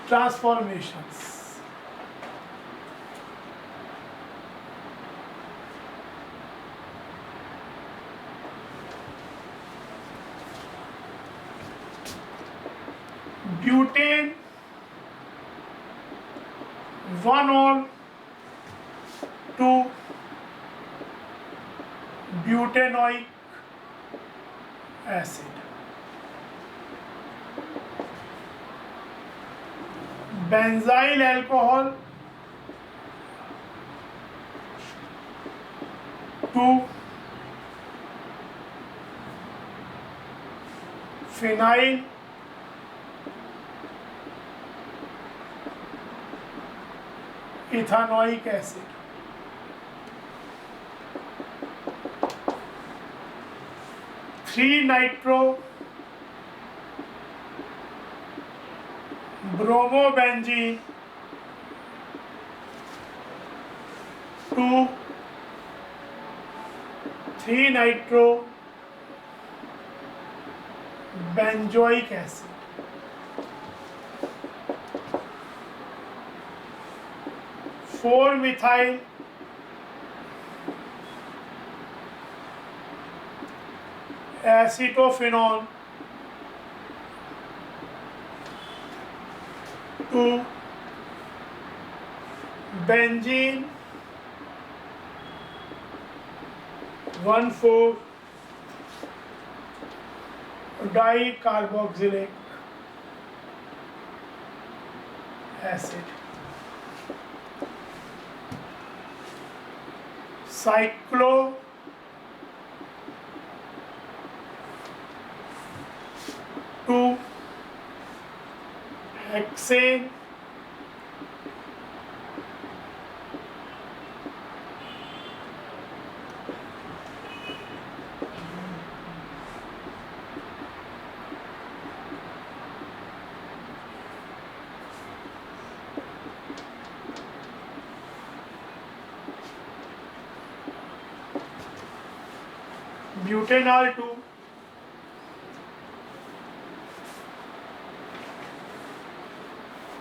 [SPEAKER 1] transformations. Butane 1 to butanoic acid, benzyl alcohol 2 phenyl ethanoic acid, nitro bromobenzene 2 nitro benzoic acid, 4-methyl acetophenone 2 benzene 1,4 dicarboxylic acid, cyclo 2 hexane butanol 2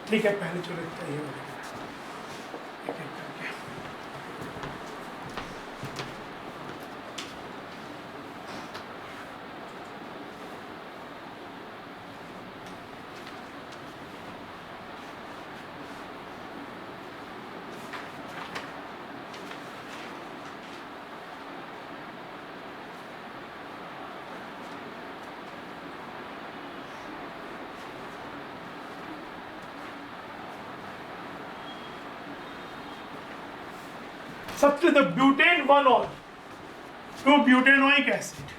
[SPEAKER 1] ठीक है। पहले जो लगता है ये सबसे the butane 1 to butanoic acid,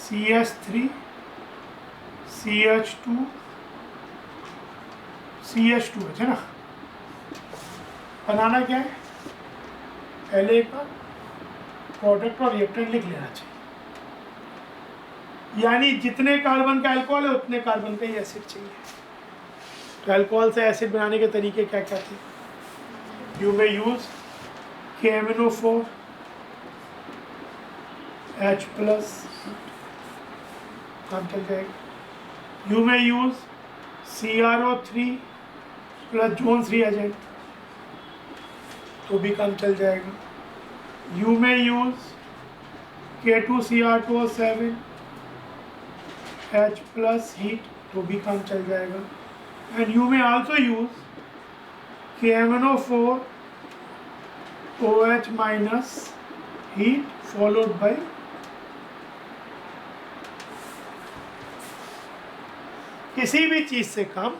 [SPEAKER 1] CH3 CH2 CH2H है ना। बनाना क्या है, पहले का प्रोडक्ट और रिएक्टेंट लिख लेना चाहिए, यानी जितने कार्बन का अल्कोहल है उतने कार्बन का ही एसिड चाहिए। तो अल्कोहल से एसिड बनाने के तरीके क्या क्या थे? You may use KMnO4 H plus, काम चल जाएगा। You may use CrO3 plus Jones reagent, तो भी काम चल जाएगा। You may use K2Cr2O7 H plus heat, तो भी काम चल जाएगा। And you may also use KMnO4 OH minus heat followed by किसी भी चीज से काम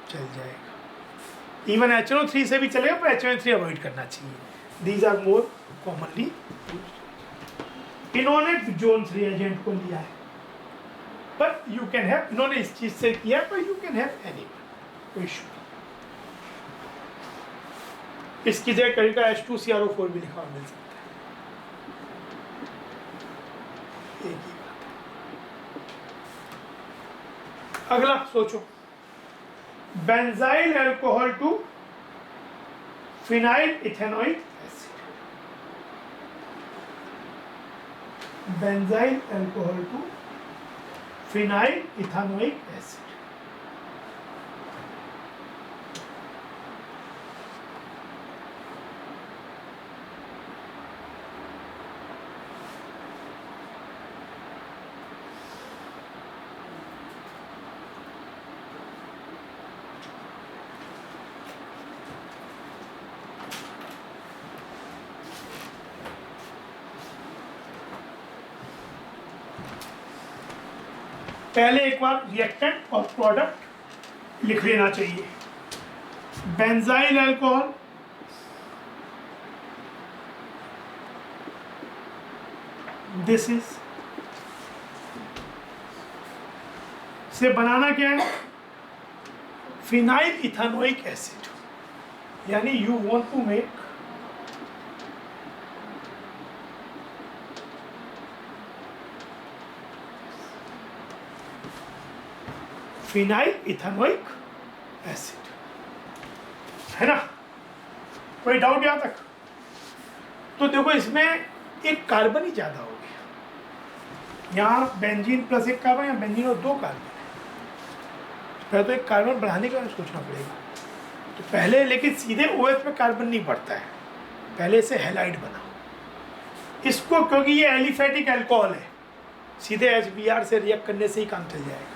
[SPEAKER 1] चल जाएगा। इवन HNO3 से भी चलेगा, पर HNO3 अवॉइड करना चाहिए। These are more commonly. इन्होंने जोन्स रिएजेंट को लिया है, पर यू कैन हैव, इन्होंने इस चीज से किया, पर यू कैन हैव एनी, कोई इशू नहीं। इसकी जगह कहीं का H2CrO4 भी लिखा हुआ मिल सकता है, एक ही बात है। अगला सोचो, benzyl alcohol to phenyl ethanoic acid, benzyl alcohol to phenyl ethanoic acid. पहले एक बार रिएक्टेंट और प्रोडक्ट लिख लेना चाहिए। बेंजाइल अल्कोहल दिस इज, से बनाना क्या है, फिनाइल इथेनोइक एसिड, यानी you want to make phenyl ethanoic acid, है ना। कोई डाउट यहां तक? तो देखो इसमें एक कार्बन ही ज्यादा हो गया, यहाँ बेंजीन प्लस एक कार्बन, या बेंजीन और दो कार्बन है। पहले तो एक कार्बन बढ़ाने का सोचना पड़ेगा। तो पहले लेकिन सीधे OH में कार्बन नहीं बढ़ता है, पहले से हैलाइड बनाओ इसको, क्योंकि ये एलिफेटिक अल्कोहल है, सीधे HBr से रिएक्ट करने से ही काम चल जाएगा।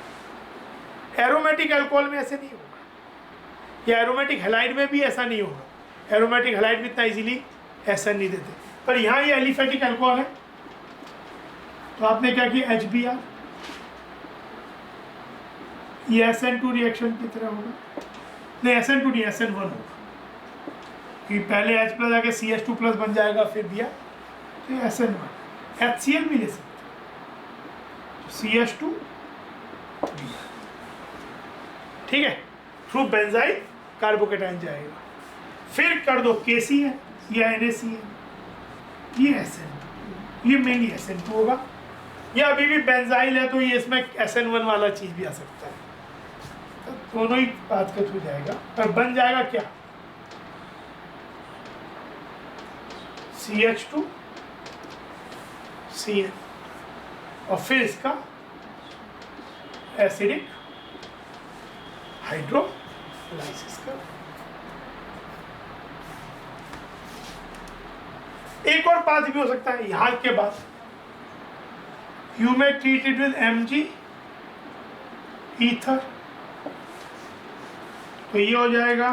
[SPEAKER 1] एरोमेटिक अल्कोहल में ऐसे नहीं होगा, या एरोमेटिक हैलाइड में भी ऐसा नहीं होगा। एरोमेटिक हैलाइड भी इतना इजीली ऐसा नहीं देते, पर यहाँ ये एलिफेटिक अल्कोहल है। तो आपने क्या किया, HBr, ये SN2 रिएक्शन की तरह होगा, नहीं SN2 नहीं SN1 होगा, कि पहले H प्लस आके CH2 प्लस बन जाएगा, फिर Br, तो ये SN1। HCl भी ले सकते, CH2 Br, ठीक है। थ्रू बेंजाइल कार्बोकेटाइन जाएगा, फिर कर दो KCl या NaCl, ये SN2, ये मेनली SN2 होगा, या अभी भी बेंजाइल है तो ये इसमें SN1 वाला चीज भी आ सकता है। तो दोनों ही बात के थ्रू जाएगा, पर बन जाएगा क्या, CH2 Cl, और फिर इसका एसिडिक हाइड्रोलाइसिस का। एक और बात भी हो सकता है यहाँ के बाद, you may treat it with Mg ether, तो ये हो जाएगा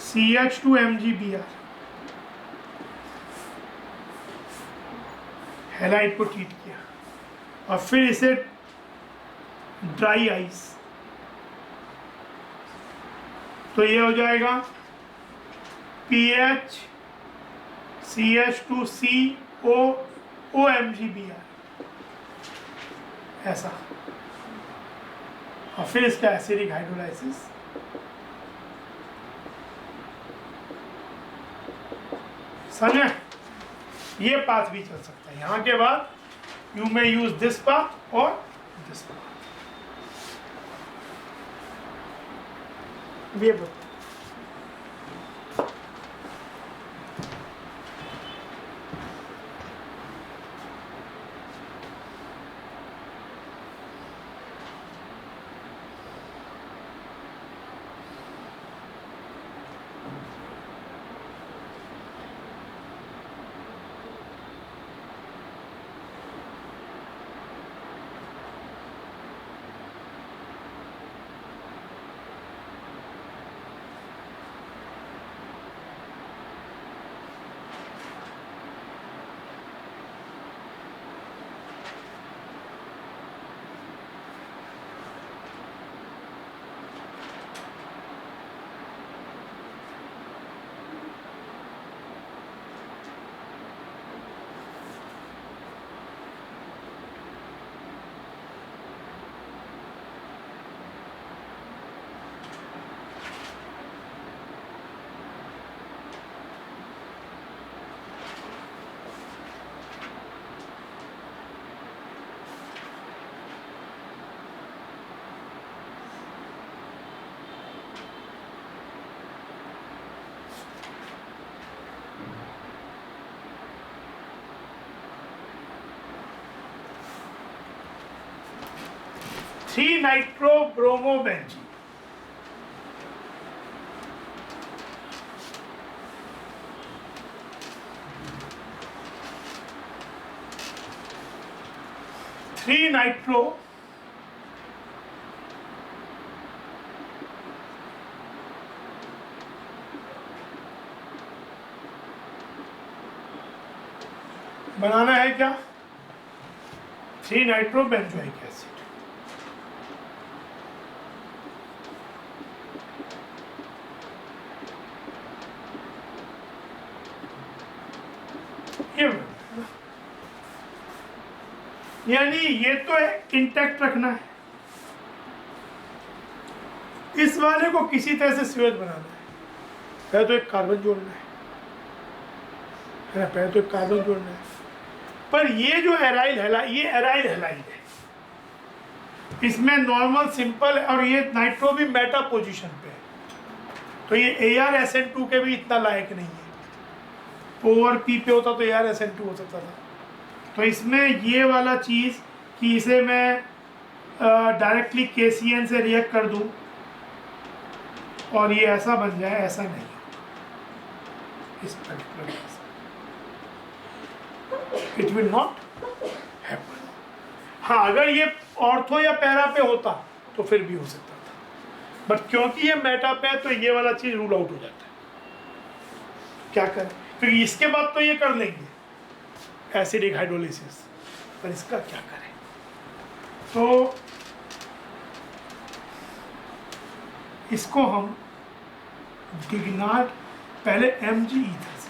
[SPEAKER 1] CH2MgBr, हैलाइड को ट्रीट किया, और फिर इसे ड्राई आइस, तो ये हो जाएगा PH CH2CO OMgBr, ऐसा। और फिर इसका एसिडिक हाइड्रोलाइसिस। समझे? ये पाथ भी चल सकता है। यहाँ के बाद you may use this path और दिस पाथ। ये बताओ। थ्री नाइट्रोब्रोमोबेंजीन। थ्री नाइट्रो बनाना है क्या? Three nitro benzoic acid. ये यानी ये तो इंटैक्ट रखना है, इस वाले को किसी तरह से सीवेज बनाना है। पहले तो एक कार्बन जोड़ना है ना, पहले तो एक कार्बन जोड़ना है। पर ये जो एराइल हैलाइड, ये एराइल हैलाइड है, इसमें नॉर्मल सिंपल और ये नाइट्रो भी मेटा पोजीशन पे है, तो ये ArSN2 के भी इतना लायक नहीं है। O और P पे होता तो ArSN2 हो सकता था। तो इसमें ये वाला चीज़ कि इसे मैं डायरेक्टली KCN से रिएक्ट कर दूं और ये ऐसा बन जाए, ऐसा नहीं इस particular case, it will not happen. हाँ, अगर ये ऑर्थो या पैरा पे होता तो फिर भी हो सकता था, बट क्योंकि ये मेटा पे है तो ये वाला चीज़ रूल आउट हो जाता है। क्या करें? क्योंकि इसके बाद तो ये कर लेंगे एसिडिक हाइड्रोलिसिस, पर इसका क्या करें? तो इसको हम गिग्नार्ड, पहले Mg ईथर से,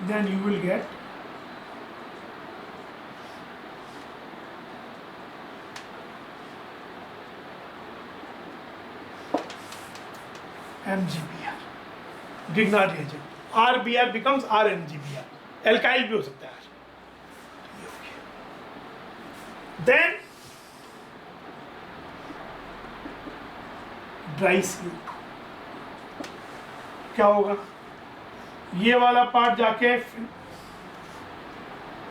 [SPEAKER 1] then you will get MgBr, Grignard reagent. RBr becomes RMgBr, alkyl भी हो सकता है। देन ड्राई CO2, क्या होगा? ये वाला पार्ट जाके,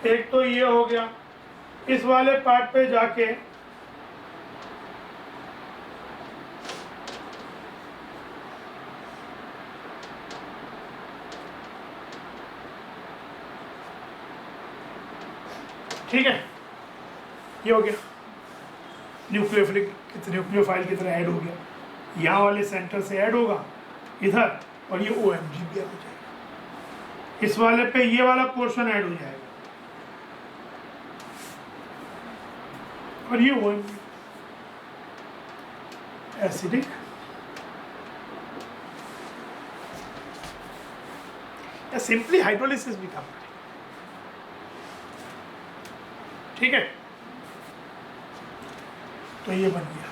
[SPEAKER 1] एक तो ये हो गया, इस वाले पार्ट पे जाके ठीक है, ये हो गया, न्यूक्लियोफाइल की तरह ऐड हो गया, यहाँ वाले सेंटर से ऐड होगा इधर, और ये OMgBr हो जाएगा। इस वाले पे ये वाला पोर्शन ऐड हो जाएगा और ये OMg, एसिडिक। या सिंपली हाइड्रोलिसिस भी काम करेगा। ठीक है, तो ये बन गया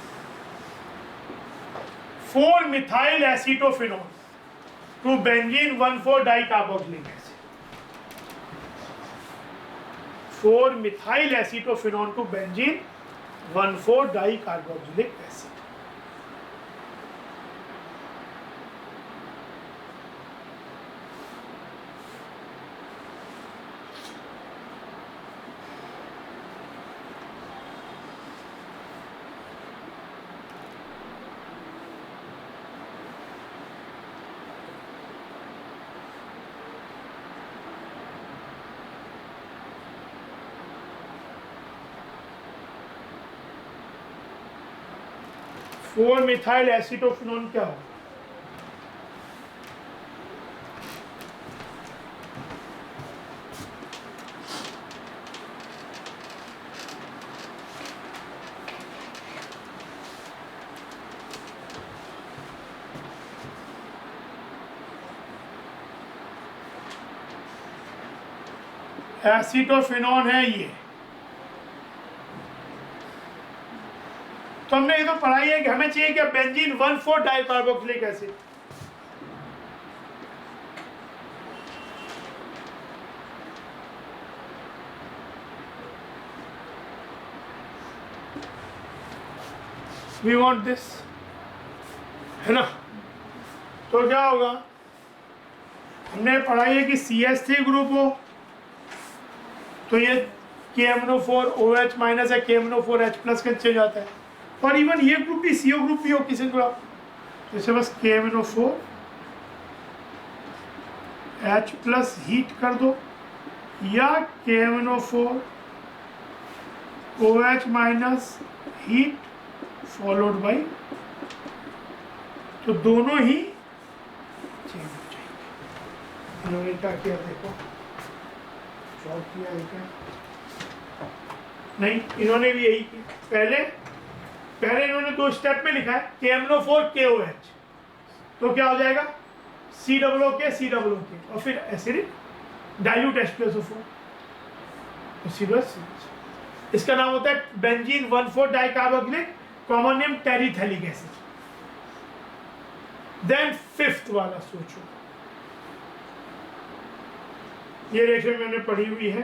[SPEAKER 1] 4 methyl acetophenone to benzene 1,4 dicarboxylic acid. 4 methyl acetophenone to benzene 1,4 dicarboxylic acid. Four methyl acetophenone क्या हो? एसिटोफिनोन है ये। तो हमने ये तो पढ़ाई है कि हमें चाहिए क्या? Benzene 1,4 dicarboxylic acid. We want this, है ना? तो क्या होगा? हमने पढ़ाई है कि CH3 ग्रुप हो तो ये KMNO4 OH माइनस है, KMNO4 H प्लस के चेंज आता है। और इवन ये ग्रुप भी CO ग्रुप भी हो किसी ग्रुप, जैसे बस KMNO4 H प्लस हीट कर दो या KMNO4 OH minus heat followed by, तो दोनों ही चेंज हो जाएंगे। इन्होंने क्या किया देखो, शॉर्ट किया है क्या? नहीं, इन्होंने भी यही किया। पहले इन्होंने 2 स्टेप में लिखा है KMNO4 KOH, तो क्या हो जाएगा COOK और फिर एसिडिक डाइल्यूट H2SO4, तो सीरियस। इसका नाम होता है benzene 1,4 dicarboxylic, common name terephthalic acid. Then 5th वाला सोचो, ये रेशो मैंने पढ़ी हुई है।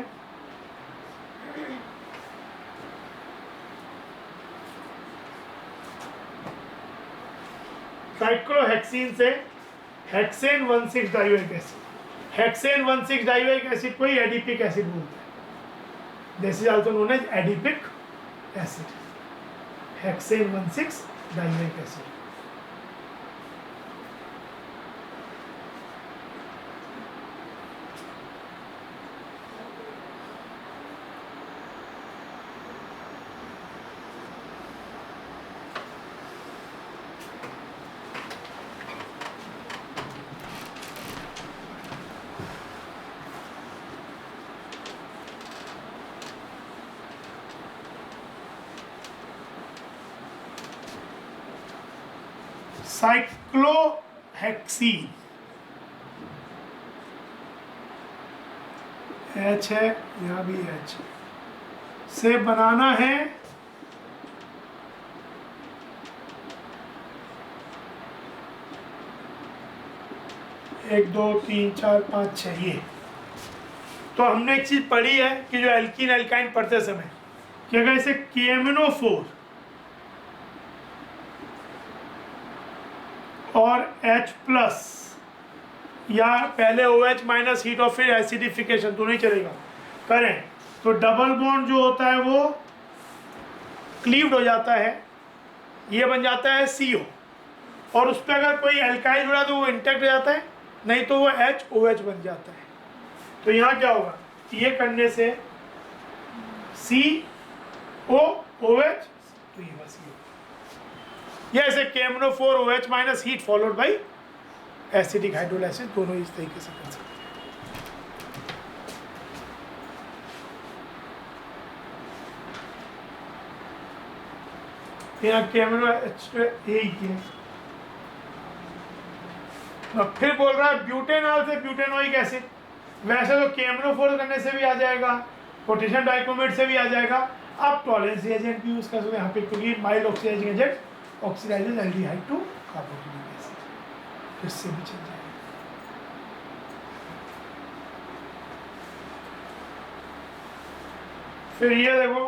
[SPEAKER 1] साइक्लोहेक्सीन से hexane 1,6 dioic acid. Hexane 1,6 dioic acid को ही एडिपिक एसिड बोलते हैं। This is also known as adipic acid. Hexane 1,6 dioic acid. Cyclohexene H है, यहाँ भी H से बनाना है एक दो तीन चार पाँच छः ये। तो हमने एक चीज़ पढ़ी है कि जो एल्कीन एल्काइन पढ़ते समय कि अगर इसे KMNO4 और H प्लस या पहले OH माइनस हीट और फिर एसिडिफिकेशन दोनों ही चलेगा करें, तो डबल बॉन्ड जो होता है वो क्लीव्ड हो जाता है, ये बन जाता है CO, और उस पर अगर कोई एल्काइल जुड़ा तो वो इंटैक्ट हो जाता है, नहीं तो वो HOH बन जाता है। तो यहाँ क्या होगा, ये करने से COOH, तो ये बस ये ऐसे KMNO4 OH minus heat followed by acidic hydrolysis, दोनों इस तरीके से कर सकते हैं। यहाँ KMNOH यही किया। फिर बोल रहा है ब्यूटेनॉल से ब्यूटेनोइक एसिड। वैसे तो KMNO4 करने से भी आ जाएगा, पोटेशियम डाइक्रोमेट से भी आ जाएगा, आप टॉलरेंस एजेंट भी यूज़ कर सकते हैं यहाँ पे, क्योंकि mild oxidising agent oxidises aldehyde to carboxylic acid, इससे भी चल जाएगा। फिर ये देखो,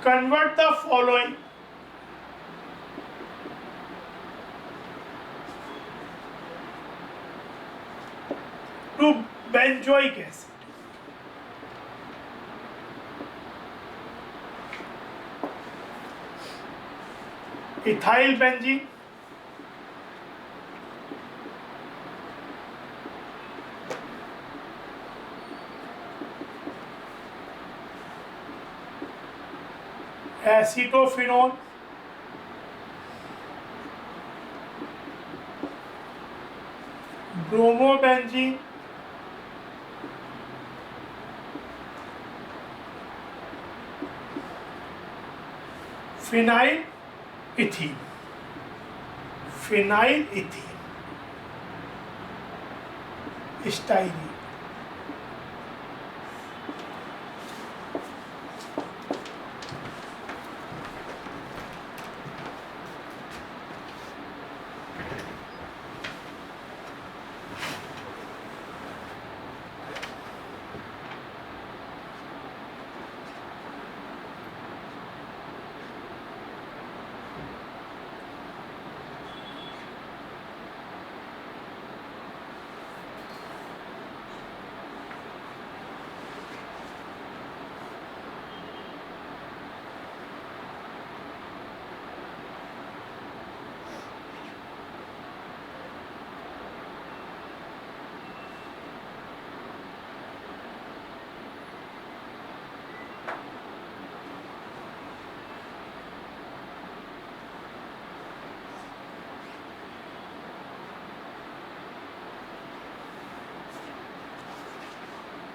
[SPEAKER 1] convert the following to benzoic acid. Ethyl benzene, acetophenone, bromobenzene, phenyl ethene, styrene।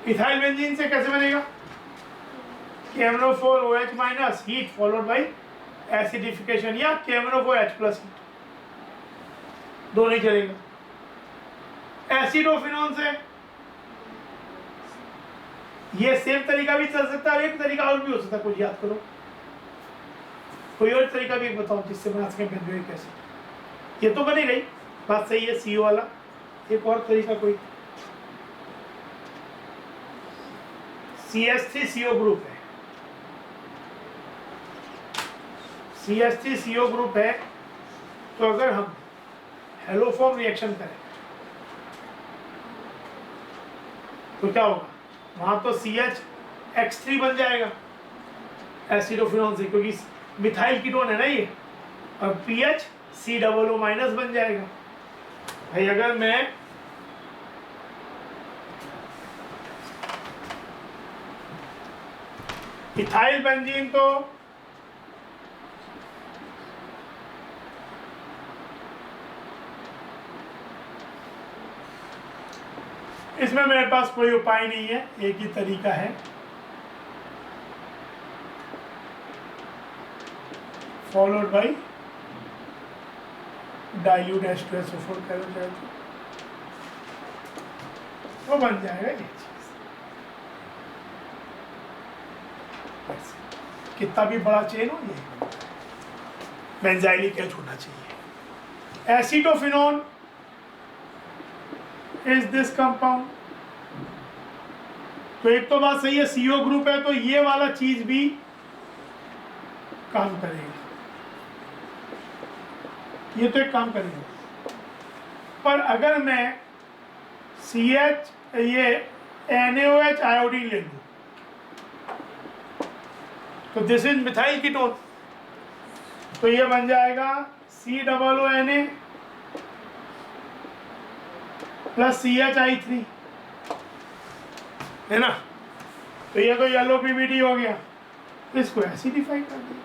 [SPEAKER 1] Ethyl benzene से कैसे बनेगा? KMnO4OH minus heat followed by acidification या KMnO4H प्लस हीट, दो नहीं चलेगा। एसिडोफिनोन से ये सेम तरीका भी चल सकता है, एक तरीका और भी हो सकता है, कुछ याद करो, कोई और तरीका भी बताओ जिससे बना सके बेंजोइक एसिड। ये तो बनी गई बात सही है, CO वाला, एक और तरीका कोई? CH3CO ग्रुप है, CH3CO ग्रुप है, तो अगर हम हेलोफॉर्म रिएक्शन करें तो क्या होगा? वहां तो CHX3 बन जाएगा एसिडोफिनोन से, क्योंकि मिथाइल कीटोन है ना ये, और PH COO माइनस बन जाएगा। भाई अगर मैं इथाइल बेंजीन, तो इसमें मेरे पास कोई उपाय नहीं है, एक ही तरीका है, फॉलोड बाई डाइल्यूट H2SO4 करो जाए तो बन जाएगा ये चीज। कितना भी बड़ा चेन हो, ये बेंजाइलिक एच होना चाहिए। एसिडोफिनोन इज दिस कंपाउंड, तो एक तो बात सही है CO ग्रुप है, तो ये वाला चीज भी काम करेगा, ये तो एक काम करेगा। पर अगर मैं CH ये NaOH आयोडीन ले लूं, तो दिस इज मिथाइल कीटोन, तो ये बन जाएगा COONA प्लस CHI3, है ना। तो ये तो येलो पीवीडी हो गया, तो इसको एसिडिफाई कर दिया।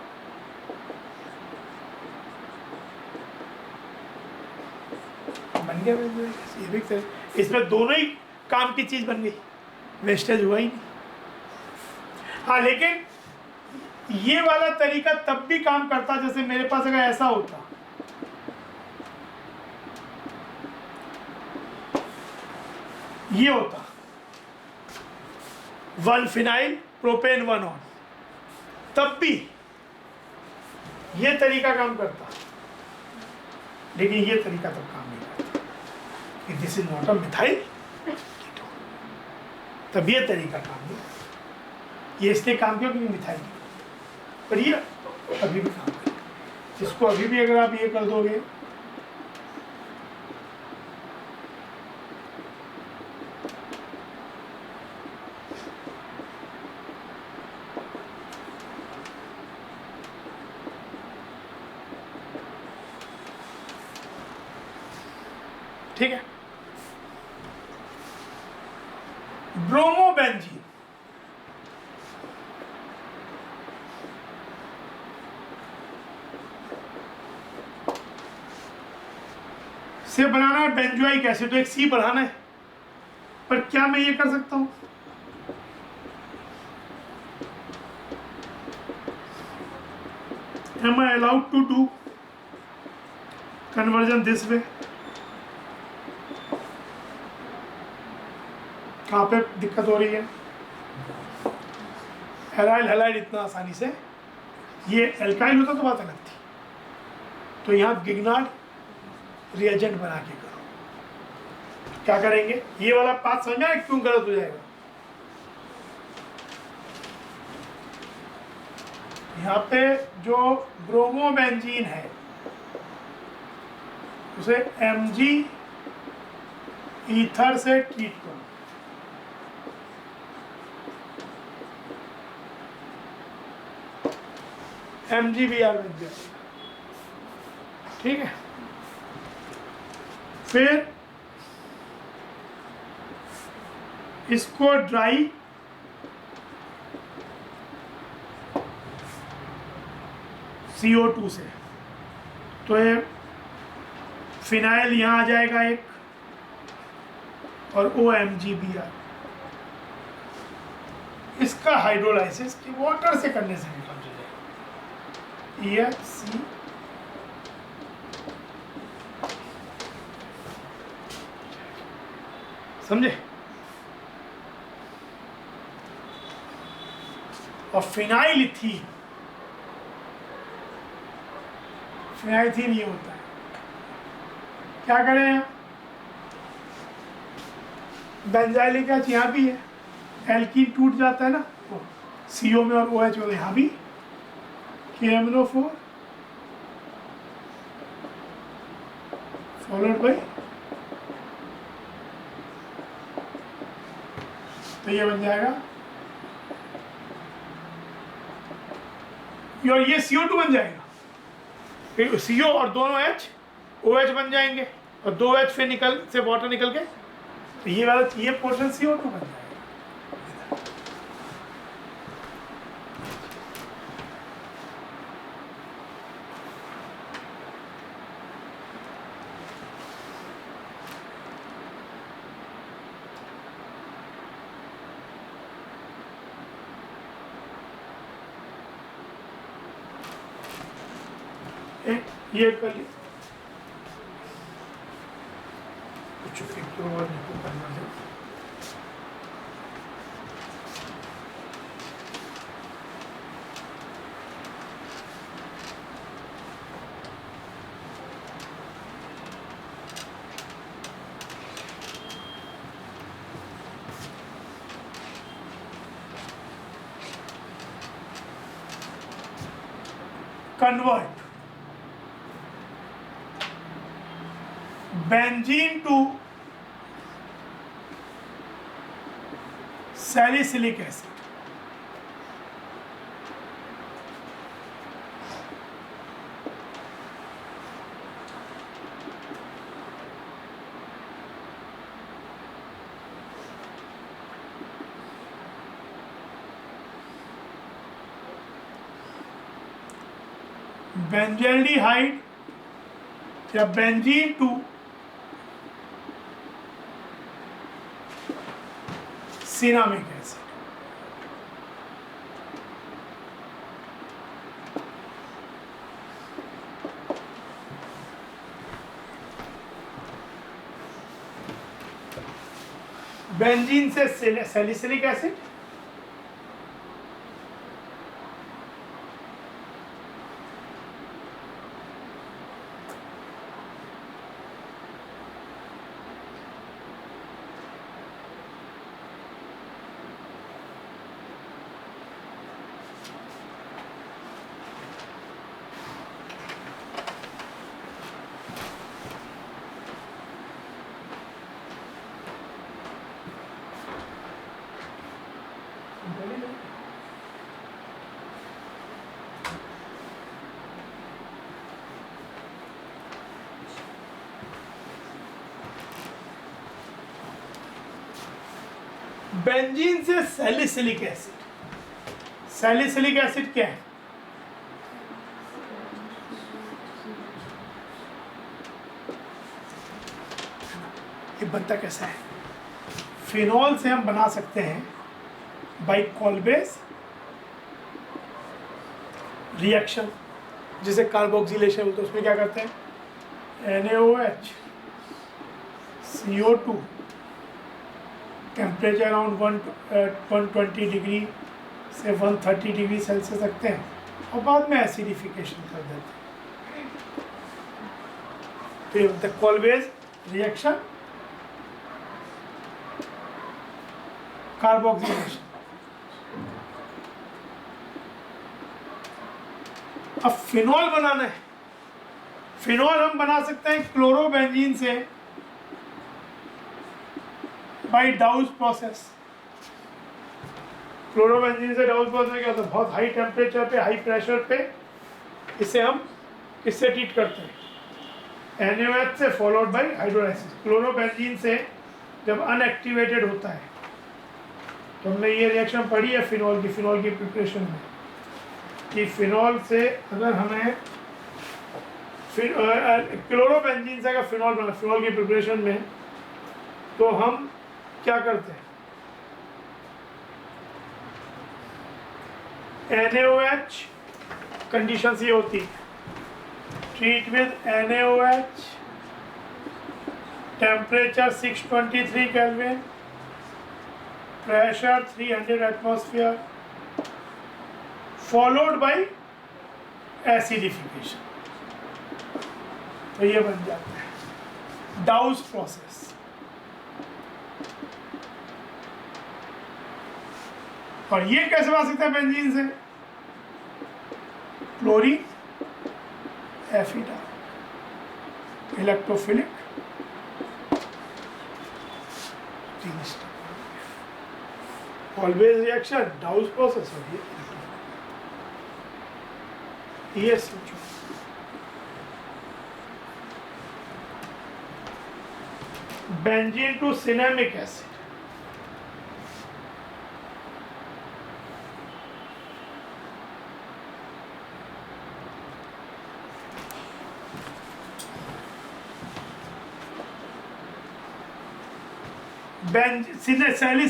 [SPEAKER 1] बन गया ये भी इसमें दोनों ही काम की चीज बन गई, वेस्टेज हुआ ही नहीं। हाँ, लेकिन ये वाला तरीका तब भी काम करता जैसे मेरे पास अगर ऐसा होता, ये होता 1 फिनाइल प्रोपेन 1 ऑन, तब भी ये तरीका काम करता, लेकिन ये तरीका तब काम नहीं करता कि this is not a methyl, तब ये तरीका काम नहीं, ये इसलिए काम किया क्योंकि मिथाइल, पर ये अभी भी काम करे। इसको अभी भी अगर आप ये कर दोगे, ठीक है। ब्रोमोबेंजीन से बनाना है बेंजोइक एसिड, तो एक सी बढ़ाना है, पर क्या मैं ये कर सकता हूं? Am I allowed to do conversion this way? कहाँ पे दिक्कत हो रही है? हेलाइड हेलाइड इतना आसानी से, ये एल्काइल होता तो बात अलग थी। तो यहाँ गिग्नार्ड रिएजेंट बना के करो। क्या करेंगे? ये वाला पाथ समझ में क्यों गलत हो जाएगा? यहाँ पे जो ब्रोमोबेंजीन है उसे Mg ईथर से ट्रीट करो। MgBr बन जाएगा, ठीक है। फिर इसको ड्राई CO2 से, तो ये फिनाइल यहाँ आ जाएगा एक, और OMgBr, इसका हाइड्रोलाइसिस की वाटर से करने से निकल जाएगा EFC समझे। और फिनाइल इथीन, फिनाइल इथीन ये होता है, क्या करें? बेंजाइलिक एच यहाँ भी है, एल्कीन टूट जाता है ना CO में, और OH में, यहाँ भी KMNO4 फॉलोड बाई, तो ये बन जाएगा, और ये CO2 बन जाएगा, फिर CO और दोनों H OH बन जाएंगे, और 2 H फिर निकल से वाटर निकल के, तो ये वाला ये पोर्शन CO2 बन जाएगा। ये कर ली कुछ एक तो और करना है। Convert benzene to salicylic acid, benzaldehyde या benzene to cinnamic acid. Benzene से सैलिसिलिक एसिड, बेंजीन से सैलिसिलिक एसिड। सैलिसिलिक एसिड क्या है? ये बनता कैसा है? फिनॉल से हम बना सकते हैं बाई कॉल्बेज रिएक्शन, जिसे कार्बोक्सिलेशन बोलते हैं। उसमें क्या करते हैं? NaOH CO2 temperature around 120 degree से 130 डिग्री सेल्सियस रखते हैं और बाद में एसिडिफिकेशन कर देते हैं। फिर द कॉल्बेज रिएक्शन, कार्बोक्सिलेशन। अब फिनॉल बनाना है। फिनॉल हम बना सकते हैं क्लोरोबेंजीन से बाई डाउस प्रोसेस। क्लोरोबेंजीन से डाउस प्रोसेस क्या होता है? बहुत हाई टेम्परेचर पे, हाई प्रेशर पे इसे हम किससे ट्रीट करते हैं? NaOH से फॉलोड बाई हाइड्रोलाइसिस। क्लोरोबेंजीन से जब अनएक्टिवेटेड होता है, तो हमने ये रिएक्शन पढ़ी है फिनॉल की प्रिपरेशन में, कि फिनॉल से अगर हमें क्लोरोबेंजीन से अगर फिनॉल बना, फिनॉल की प्रिपरेशन में, तो हम क्या करते हैं? NaOH कंडीशन ये होती है, treat with NaOH, temperature 623 kelvin, pressure 300 atmosphere, followed by acidification. तो ये बन जाता है डाउस प्रोसेस। और ये कैसे बना सकते हैं बेंजीन से? क्लोरीन एफिडाल, electrophilic, always reaction, Dow's process. और ये सोचो, benzene to cinnamic acid.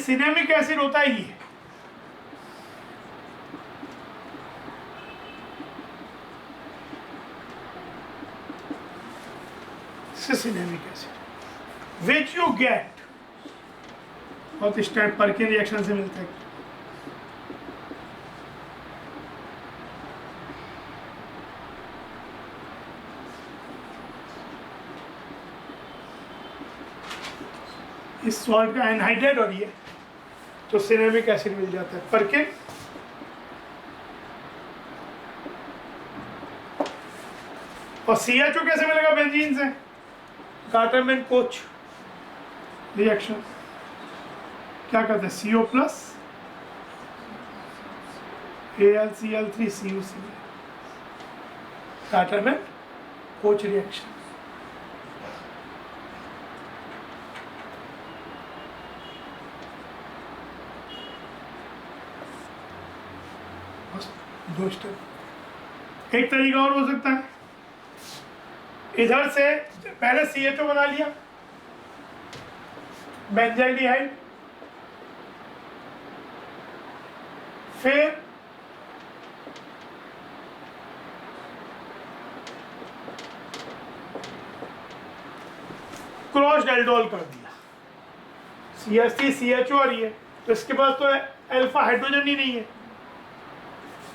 [SPEAKER 1] Cinnamic acid होता है ये, cinnamic acid which you get, बहुत इस टाइप परकिन रिएक्शन से मिलता है। इस सॉल्ट का एनहाइड्रेट और ये तो सिनेमिक एसिड मिल जाता है। परकिन और CHO कैसे मिलेगा बेंजीन से? गाटरमैन कोच रिएक्शन क्या करते हैं? CO plus AlCl3CuCl, Gattermann Koch reaction. बस 2 स्टेप। एक तरीका और हो सकता है, इधर से पहले CHO बना लिया बेंजाइलडिहाइड, फिर क्रॉस्ड एल्डोल कर दिया, CH3 CHO और ये, तो इसके पास तो अल्फा हाइड्रोजन ही नहीं है,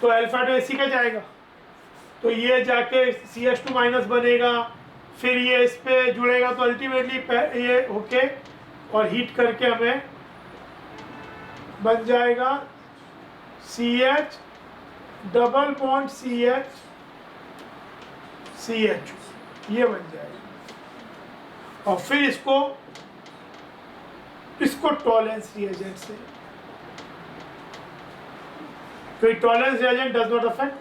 [SPEAKER 1] तो अल्फा तो इसी का जाएगा, तो ये जाके CH2 माइनस बनेगा, फिर ये इस पे जुड़ेगा, तो अल्टीमेटली ये होके और हीट करके हमें बन जाएगा CH double bond CH CH, ये बन जाएगा। और फिर इसको टॉलेंस रिएजेंट से, तो Tollens reagent does not affect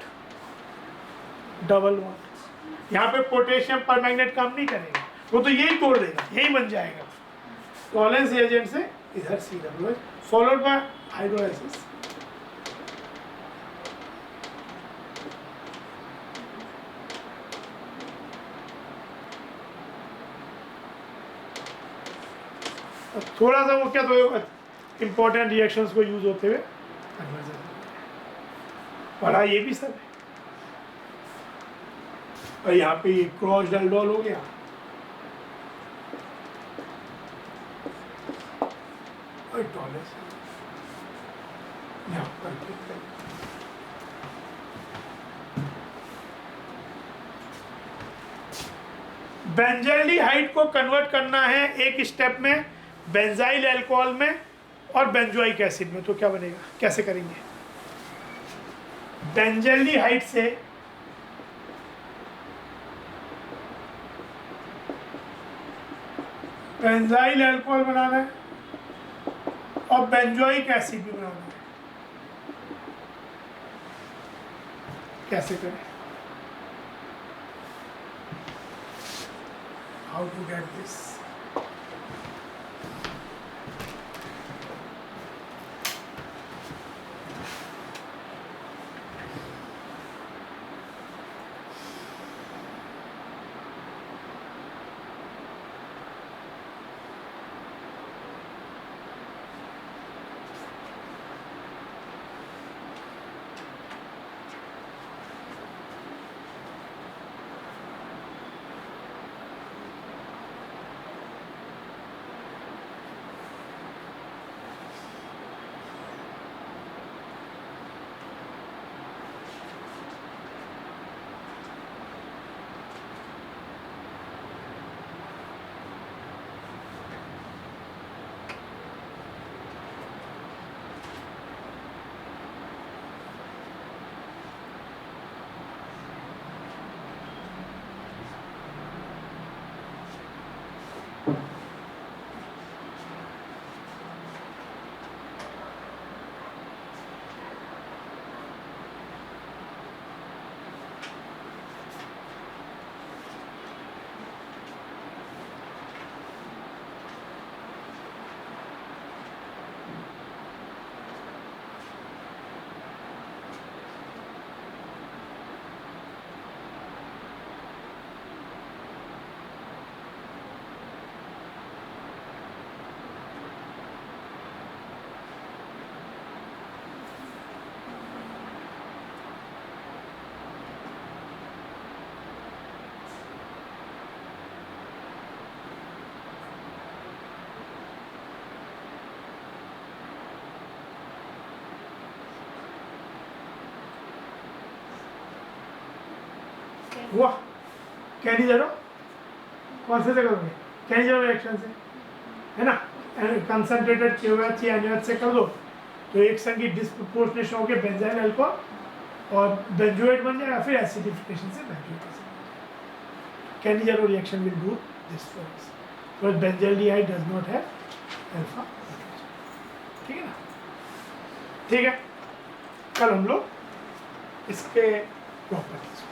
[SPEAKER 1] double bond, यहाँ पे पोटेशियम परमैंगनेट काम नहीं करेगा, वो तो यही तोड़ देगा, यही बन जाएगा। टॉलेंस रिएजेंट से इधर COOH फॉलोड बाय हाइड्रोलाइसिस। थोड़ा सा वो क्या तो इम्पोर्टेंट रिएक्शंस को यूज होते हुए पढ़ा ये भी सब है। और यहाँ पे क्रॉस्ड एल्डोल हो गया, और टॉलेंस यहाँ पर बेंजाइलडिहाइड को कन्वर्ट करना है एक स्टेप में बेंजाइल अल्कोहल में और बेंजोइक एसिड में, तो क्या बनेगा, कैसे करेंगे? बेंजाइलडिहाइड से बेंजाइल अल्कोहल बनाना है और बेंजोइक एसिड भी बनाना है, कैसे करें? How to get this? हुआ कैनी जरो कौन से करोगे? कैनी जरो रिएक्शन से, है ना, कंसंट्रेटेड KOH या NaOH से कर दो, तो एक संग की डिस्प्रोपोर्शनेशन होकर बेंजाइल अल्कोहल और बेंजोएट बन जाएगा, फिर एसिडिफिकेशन से benzoic acid. Cannizzaro reaction will do this for us, because benzaldehyde does not have alpha. ठीक है ना? ठीक है, कल हम लोग इसके प्रॉपर्टीज